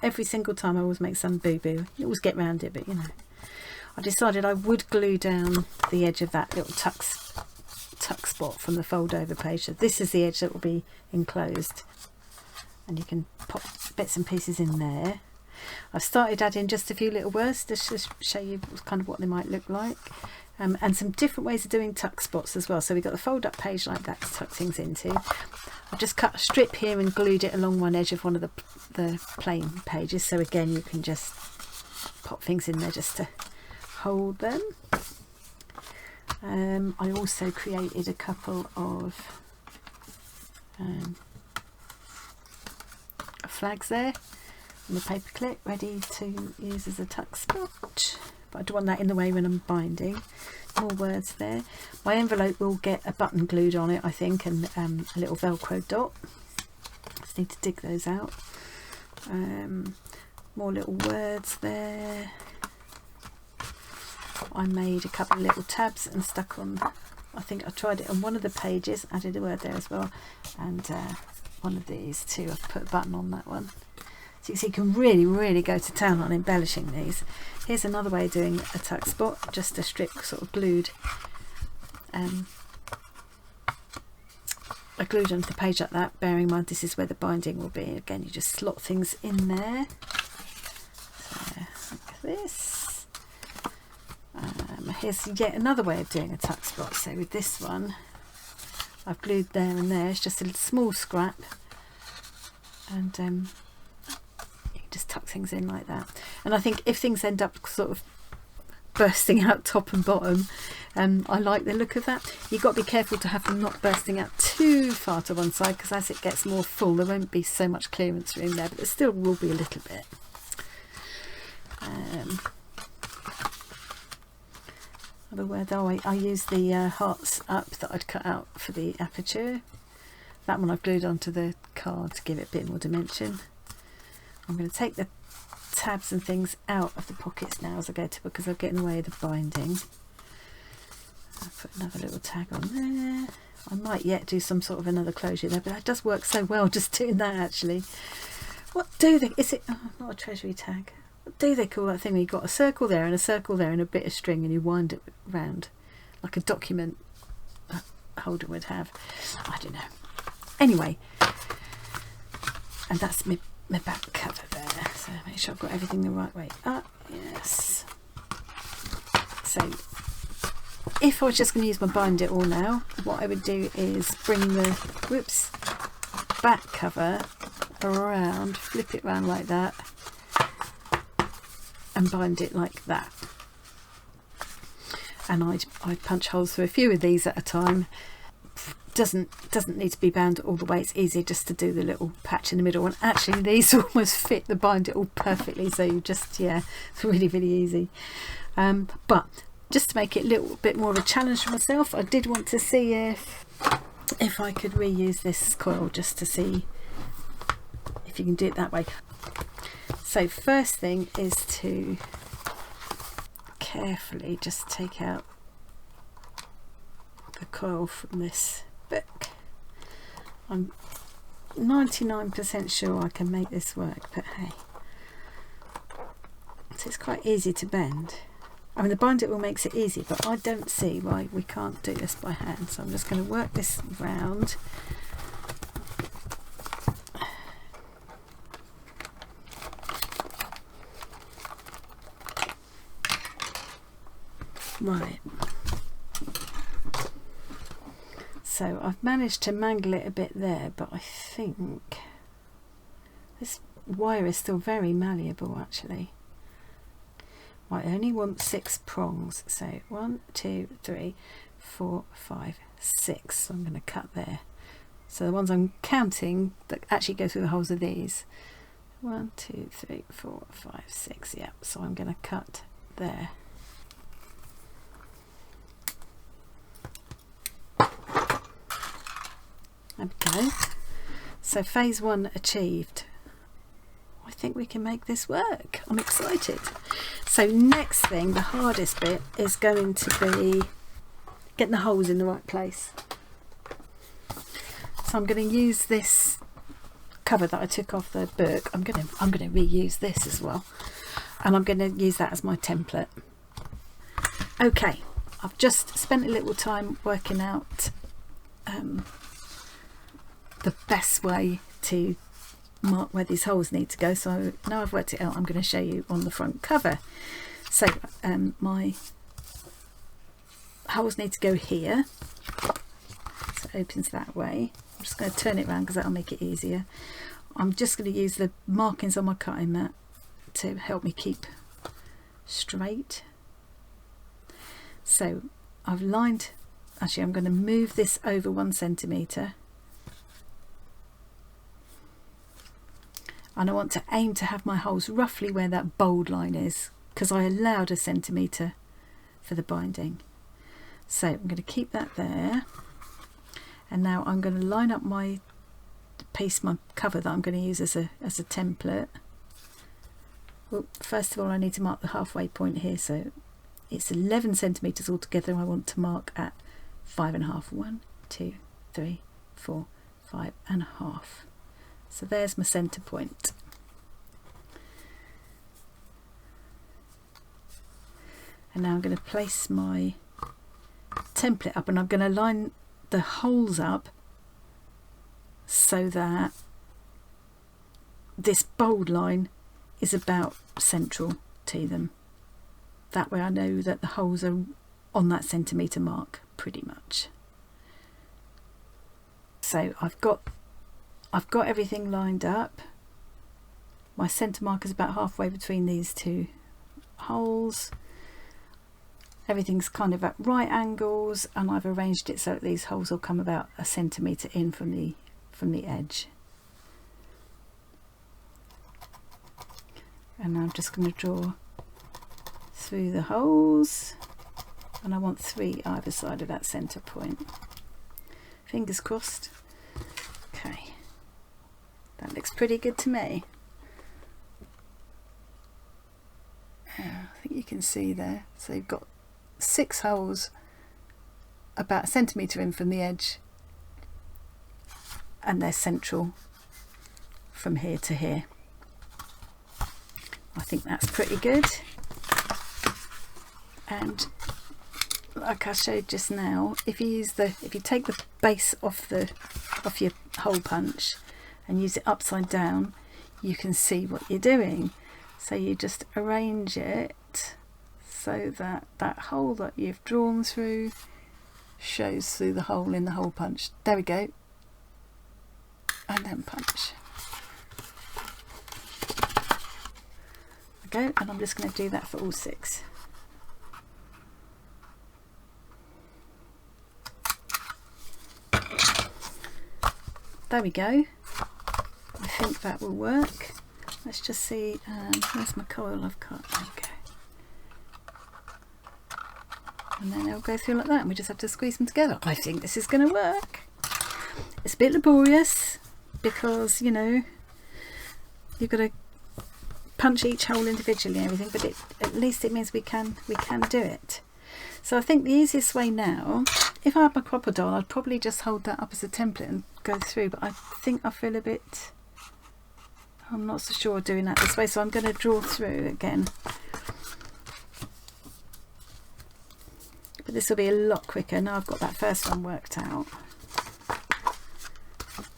Every single time I always make some boo-boo. You always get round it, but you know. I decided I would glue down the edge of that little tuck spot from the fold over page. So this is the edge that will be enclosed, and you can pop bits and pieces in there. I've started adding just a few little words just to show you kind of what they might look like, and some different ways of doing tuck spots as well. So we've got the fold up page like that to tuck things into. I've just cut a strip here and glued it along one edge of one of the plain pages, so again you can just pop things in there just to hold them. I also created a couple of flags there on the paper clip ready to use as a tuck spot, but I don't want that in the way when I'm binding. More words there. My envelope will get a button glued on it, I think, and a little velcro dot. Just need to dig those out. More little words there. I made a couple of little tabs and stuck on, I think I tried it on one of the pages, added a word there as well, and one of these too. I've put a button on that one. So you can see you can really go to town on embellishing these. Here's another way of doing a tuck spot, just a strip sort of glued. I glued onto the page like that, bearing in mind this is where the binding will be. Again, you just slot things in there. So, like this. Here's yet another way of doing a tuck spot. So with this one, I've glued there and there. It's just a small scrap, and you can just tuck things in like that. And I think if things end up sort of bursting out top and bottom, I like the look of that. You've got to be careful to have them not bursting out too far to one side, because as it gets more full there won't be so much clearance room there, but there still will be a little bit. Other word, I used the hearts up that I'd cut out for the aperture. That one I've glued onto the card to give it a bit more dimension. I'm going to take the tabs and things out of the pockets now as I go to, because they'll get in the way of the binding. I'll put another little tag on there. I might yet do some sort of another closure there, but that does work so well just doing that actually. What do they, is it, oh, not a treasury tag. What do they call that thing where you've got a circle there and a circle there and a bit of string and you wind it round like a document holder would have? I don't know. Anyway, and that's my back cover there, so make sure I've got everything the right way up. Yes. So if I was just going to use my binder all now, what I would do is bring the back cover around, flip it around like that, and bind it like that. and I punch holes through a few of these at a time. Doesn't need to be bound all the way. It's easier just to do the little patch in the middle, and actually these almost fit the binder all perfectly, so you just, yeah, it's really easy. But just to make it a little bit more of a challenge for myself, I did want to see if I could reuse this coil, just to see if you can do it that way. So first thing is to carefully just take out the coil from this book. I'm 99% sure I can make this work, but hey, so it's quite easy to bend. I mean, the binder will makes it easy, but I don't see why we can't do this by hand. So I'm just going to work this round. Right. So I've managed to mangle it a bit there, but I think this wire is still very malleable actually. I only want 6 prongs, so 1, 2, 3, 4, 5, 6. So I'm going to cut there. So the ones I'm counting that actually go through the holes are these. 1, 2, 3, 4, 5, 6. Yeah, so I'm going to cut there. There we go. So phase 1 achieved. I think we can make this work. I'm excited. So next thing, the hardest bit, is going to be getting the holes in the right place. So I'm going to use this cover that I took off the book. I'm going to reuse this as well, and I'm going to use that as my template. Okay, I've just spent a little time working out the best way to mark where these holes need to go, so now I've worked it out, I'm going to show you on the front cover. So my holes need to go here, so it opens that way. I'm just going to turn it around because that'll make it easier. I'm just going to use the markings on my cutting mat to help me keep straight. So I've lined, actually I'm going to move this over 1 centimetre, and I want to aim to have my holes roughly where that bold line is, because I allowed 1 centimetre for the binding. So I'm going to keep that there, and now I'm going to line up my piece, my cover that I'm going to use as a template. Well, first of all I need to mark the halfway point here, so it's 11 centimetres altogether. I want to mark at 5.5. 1, 2, 3, 4, 5.5. So there's my centre point. And now I'm going to place my template up, and I'm going to line the holes up so that this bold line is about central to them. That way I know that the holes are on that centimetre mark pretty much. So I've got everything lined up. My centre mark is about halfway between these 2 holes. Everything's kind of at right angles, and I've arranged it so that these holes will come about 1 centimetre in from the edge. And I'm just going to draw through the holes, and I want 3 either side of that centre point. Fingers crossed. Okay. That looks pretty good to me. I think you can see there. So you've got 6 holes about 1 centimetre in from the edge, and they're central from here to here. I think that's pretty good. And like I showed just now, if you take the base off your hole punch and use it upside down, you can see what you're doing. So you just arrange it so that that hole that you've drawn through shows through the hole in the hole punch. There we go. And then punch. There we go, and I'm just going to do that for all 6. there we go. I think that will work. Let's just see, where's my coil I've cut? There we go. And then it'll go through like that, and we just have to squeeze them together. I think this is going to work. It's a bit laborious because, you know, you've got to punch each hole individually and everything, but at least it means we can do it. So I think the easiest way now, if I had my crocodile, I'd probably just hold that up as a template and go through, but I think I feel a bit, I'm not so sure doing that this way, so I'm going to draw through again. But this will be a lot quicker now I've got that first one worked out.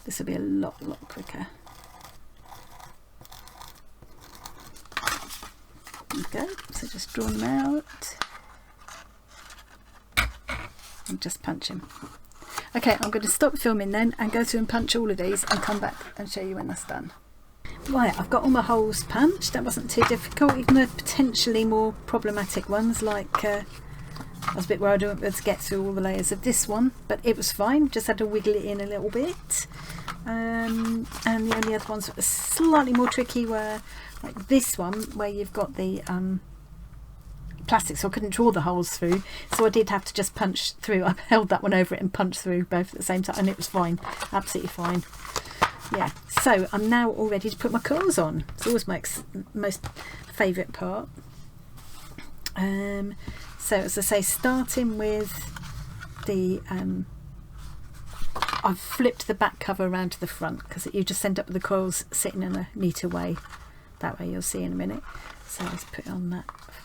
This will be a lot quicker. Okay, so just draw them out and just punch him. Okay, I'm going to stop filming then and go through and punch all of these and come back and show you when that's done. Right, I've got all my holes punched. That wasn't too difficult, even the potentially more problematic ones, like I was a bit worried I wouldn't be able to get through all the layers of this one, but it was fine, just had to wiggle it in a little bit. And the only other ones that were slightly more tricky were like this one, where you've got the plastic, so I couldn't draw the holes through, so I did have to just punch through. I held that one over it and punched through both at the same time, and it was fine, absolutely fine. Yeah, so I'm now all ready to put my coils on. It's always my most favourite part. So as I say, starting with the I've flipped the back cover around to the front because you just end up with the coils sitting in a neater way. That way you'll see in a minute. So let's put on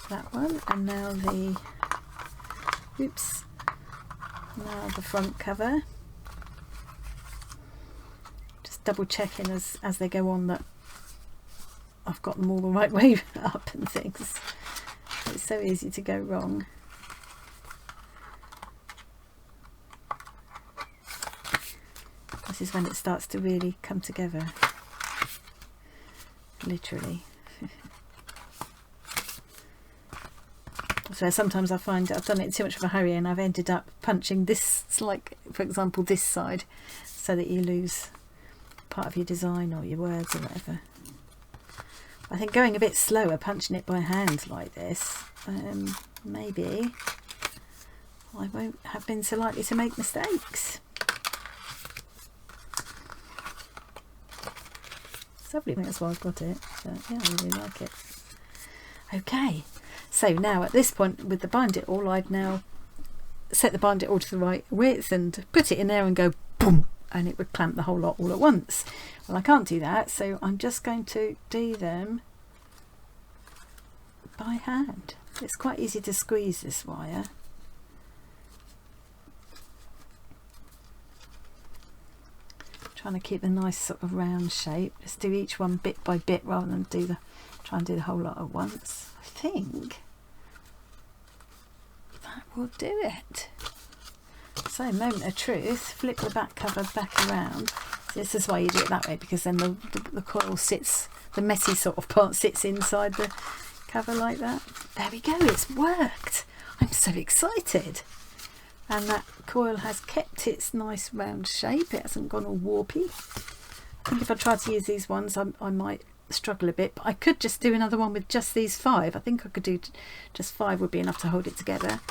that one, and now the now the front cover. Just double checking as they go on that I've got them all the right way up and things. It's so easy to go wrong. This is when it starts to really come together, literally. So sometimes I find I've done it in too much of a hurry and I've ended up punching this, like for example this side, so that you lose part of your design or your words or whatever. I think going a bit slower, punching it by hand like this, maybe I won't have been so likely to make mistakes. It's lovely, I think that's why I've got it, but yeah, I really like it. Okay, so now at this point with the bind it all, I'd now set the bind it all to the right width and put it in there and go boom, and it would clamp the whole lot all at once. Well, I can't do that, so I'm just going to do them by hand. It's quite easy to squeeze this wire. Trying to keep a nice sort of round shape. Just do each one bit by bit rather than try and do the whole lot at once. I think that will do it. So, moment of truth, flip the back cover back around. This is why you do it that way, because then the coil sits, the messy sort of part sits inside the cover like that. There we go, it's worked. I'm so excited. And that coil has kept its nice round shape. It hasn't gone all warpy. I think if I tried to use these ones, I might struggle a bit, but I could just do another one with just these 5. I think I could do just 5 would be enough to hold it together.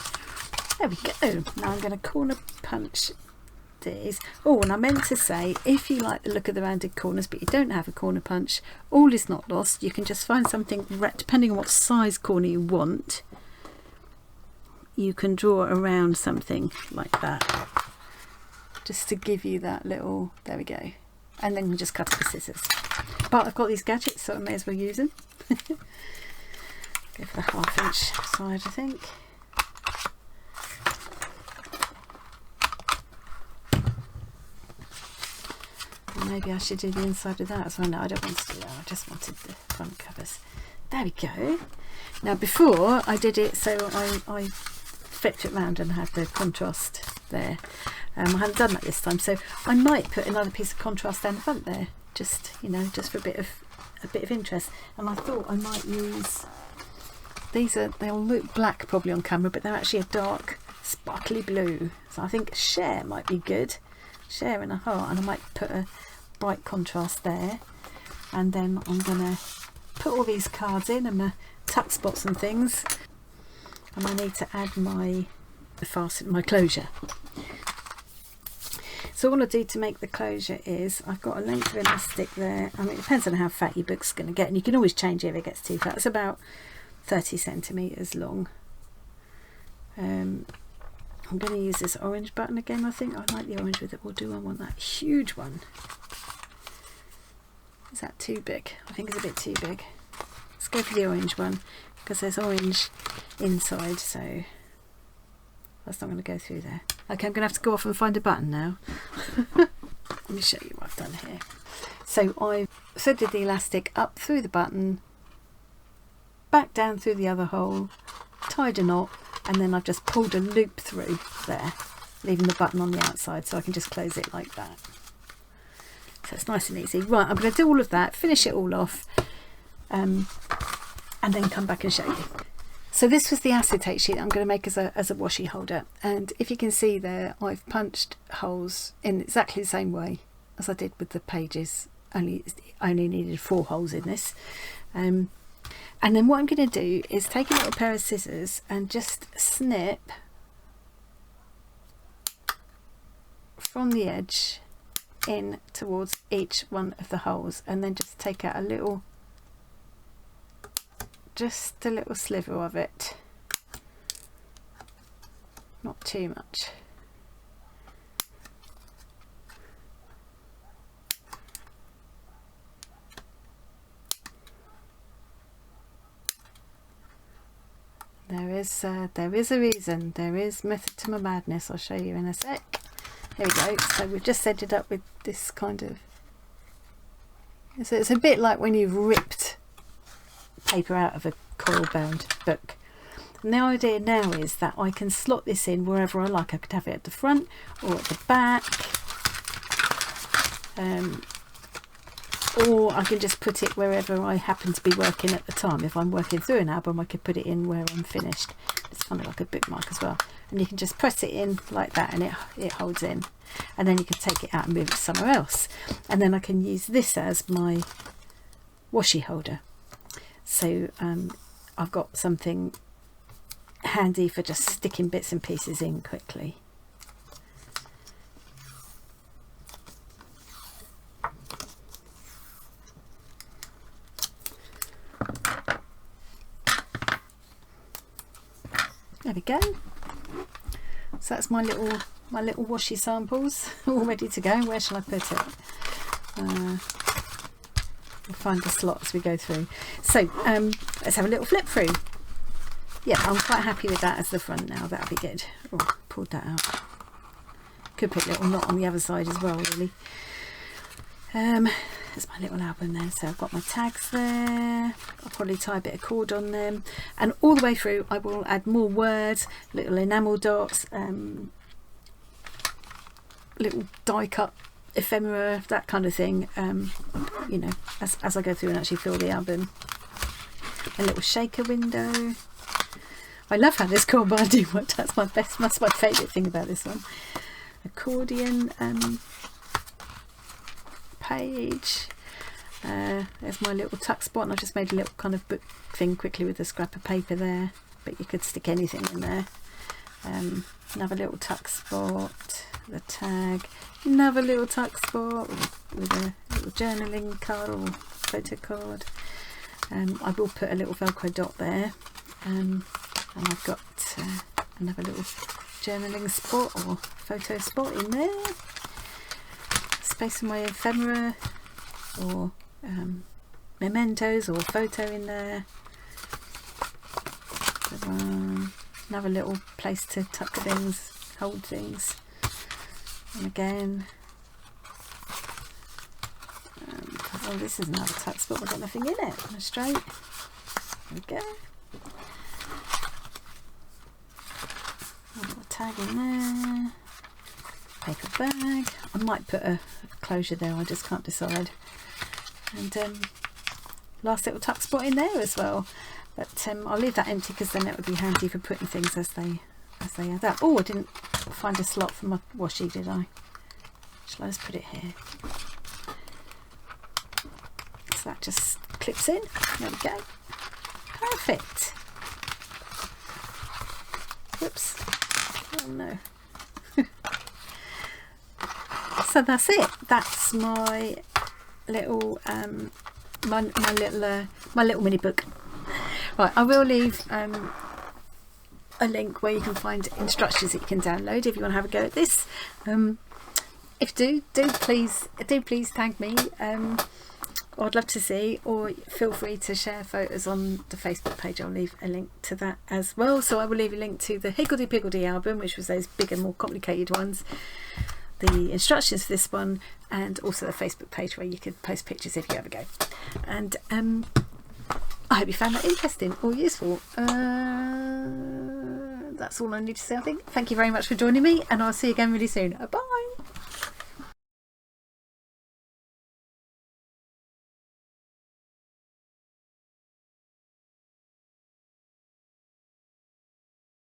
There we go. Now I'm going to corner punch these. Oh, and I meant to say, if you like the look of the rounded corners but you don't have a corner punch, all is not lost. You can just find something, depending on what size corner you want, you can draw around something like that, just to give you that little, there we go, and then you just cut it with scissors. But I've got these gadgets, so I may as well use them. Go for the 1/2 inch side, I think. Maybe I should do the inside of that as well. No, I don't want to do that. I just wanted the front covers. There we go. Now before I did it, so I flipped it round and had the contrast there. I hadn't done that this time, so I might put another piece of contrast down the front there, just, you know, just for a bit of interest. And I thought I might use these. They'll look black probably on camera, but they're actually a dark sparkly blue. So I think share might be good. Share and a heart, and I might put bright contrast there. And then I'm going to put all these cards in and my tuck spots and things. And I need to add my closure. So all I do to make the closure is I've got a length of elastic there. I mean, it depends on how fat your book's going to get, and you can always change it if it gets too fat. It's about 30 centimetres long. I'm going to use this orange button again. I think I like the orange with it. Or do I want that huge one? Is that too big? I think it's a bit too big. Let's go for the orange one because there's orange inside, so that's not going to go through there. Okay, I'm going to have to go off and find a button now. Let me show you what I've done here. So I've threaded the elastic up through the button, back down through the other hole, tied a knot, and then I've just pulled a loop through there, leaving the button on the outside, so I can just close it like that. So it's nice and easy. Right, I'm going to do all of that, finish it all off, and then come back and show you. So this was the acetate sheet I'm going to make as a washi holder, and if you can see there, I've punched holes in exactly the same way as I did with the pages, only needed 4 holes in this. And then what I'm going to do is take a little pair of scissors and just snip from the edge in towards each one of the holes, and then just take out just a little sliver of it, not too much. There is a reason, there is method to my madness. I'll show you in a sec. Here we go. So we've just set it up with this kind of, so it's a bit like when you've ripped paper out of a coil bound book. And the idea now is that I can slot this in wherever I like. I could have it at the front or at the back, or I can just put it wherever I happen to be working at the time. If I'm working through an album, I could put it in where I'm finished. It's kind of like a bookmark as well, and you can just press it in like that and it holds in, and then you can take it out and move it somewhere else, and then I can use this as my washi holder. So I've got something handy for just sticking bits and pieces in quickly. There we go. So that's my little washi samples all ready to go. Where shall I put it? We'll find the slot as we go through. So let's have a little flip through. Yeah, I'm quite happy with that as the front now. That'll be good. Oh, pulled that out. Could put a little knot on the other side as well, really. There's my little album there. So I've got my tags there. I'll probably tie a bit of cord on them, and all the way through I will add more words, little enamel dots, little die cut ephemera, that kind of thing, you know, as I go through and actually fill the album. A little shaker window. I love how this cord binding worked. That's my favourite thing about this one. Accordion page. There's my little tuck spot, and I just made a little kind of book thing quickly with a scrap of paper there, but you could stick anything in there. Another little tuck spot, the tag, another little tuck spot with a little journaling card or photo card. I will put a little Velcro dot there, and I've got another little journaling spot or photo spot in there. Space for my ephemera or mementos or photo in there. Another little place to tuck things, hold things, and again, oh, this is another tuck spot. I've got nothing in it. Straight. There we go. A little tag in there. Paper bag. I might put a closure there. I just can't decide. And last little tuck spot in there as well. But I'll leave that empty because then it would be handy for putting things as they add up. Oh, I didn't find a slot for my washi, did I? Shall I just put it here? so that just clips in. There we go. Perfect. Whoops. Oh no. So that's it. That's my little my little mini book. Right, I will leave a link where you can find instructions that you can download if you want to have a go at this. If you do please tag me. I'd love to see, or feel free to share photos on the Facebook page. I'll leave a link to that as well. So I will leave a link to the Higgledy Piggledy album, which was those bigger, more complicated ones, the instructions for this one, and also the Facebook page where you could post pictures if you ever go. And I hope you found that interesting or useful. That's all I need to say, I think. Thank you very much for joining me, and I'll see you again really soon. Bye.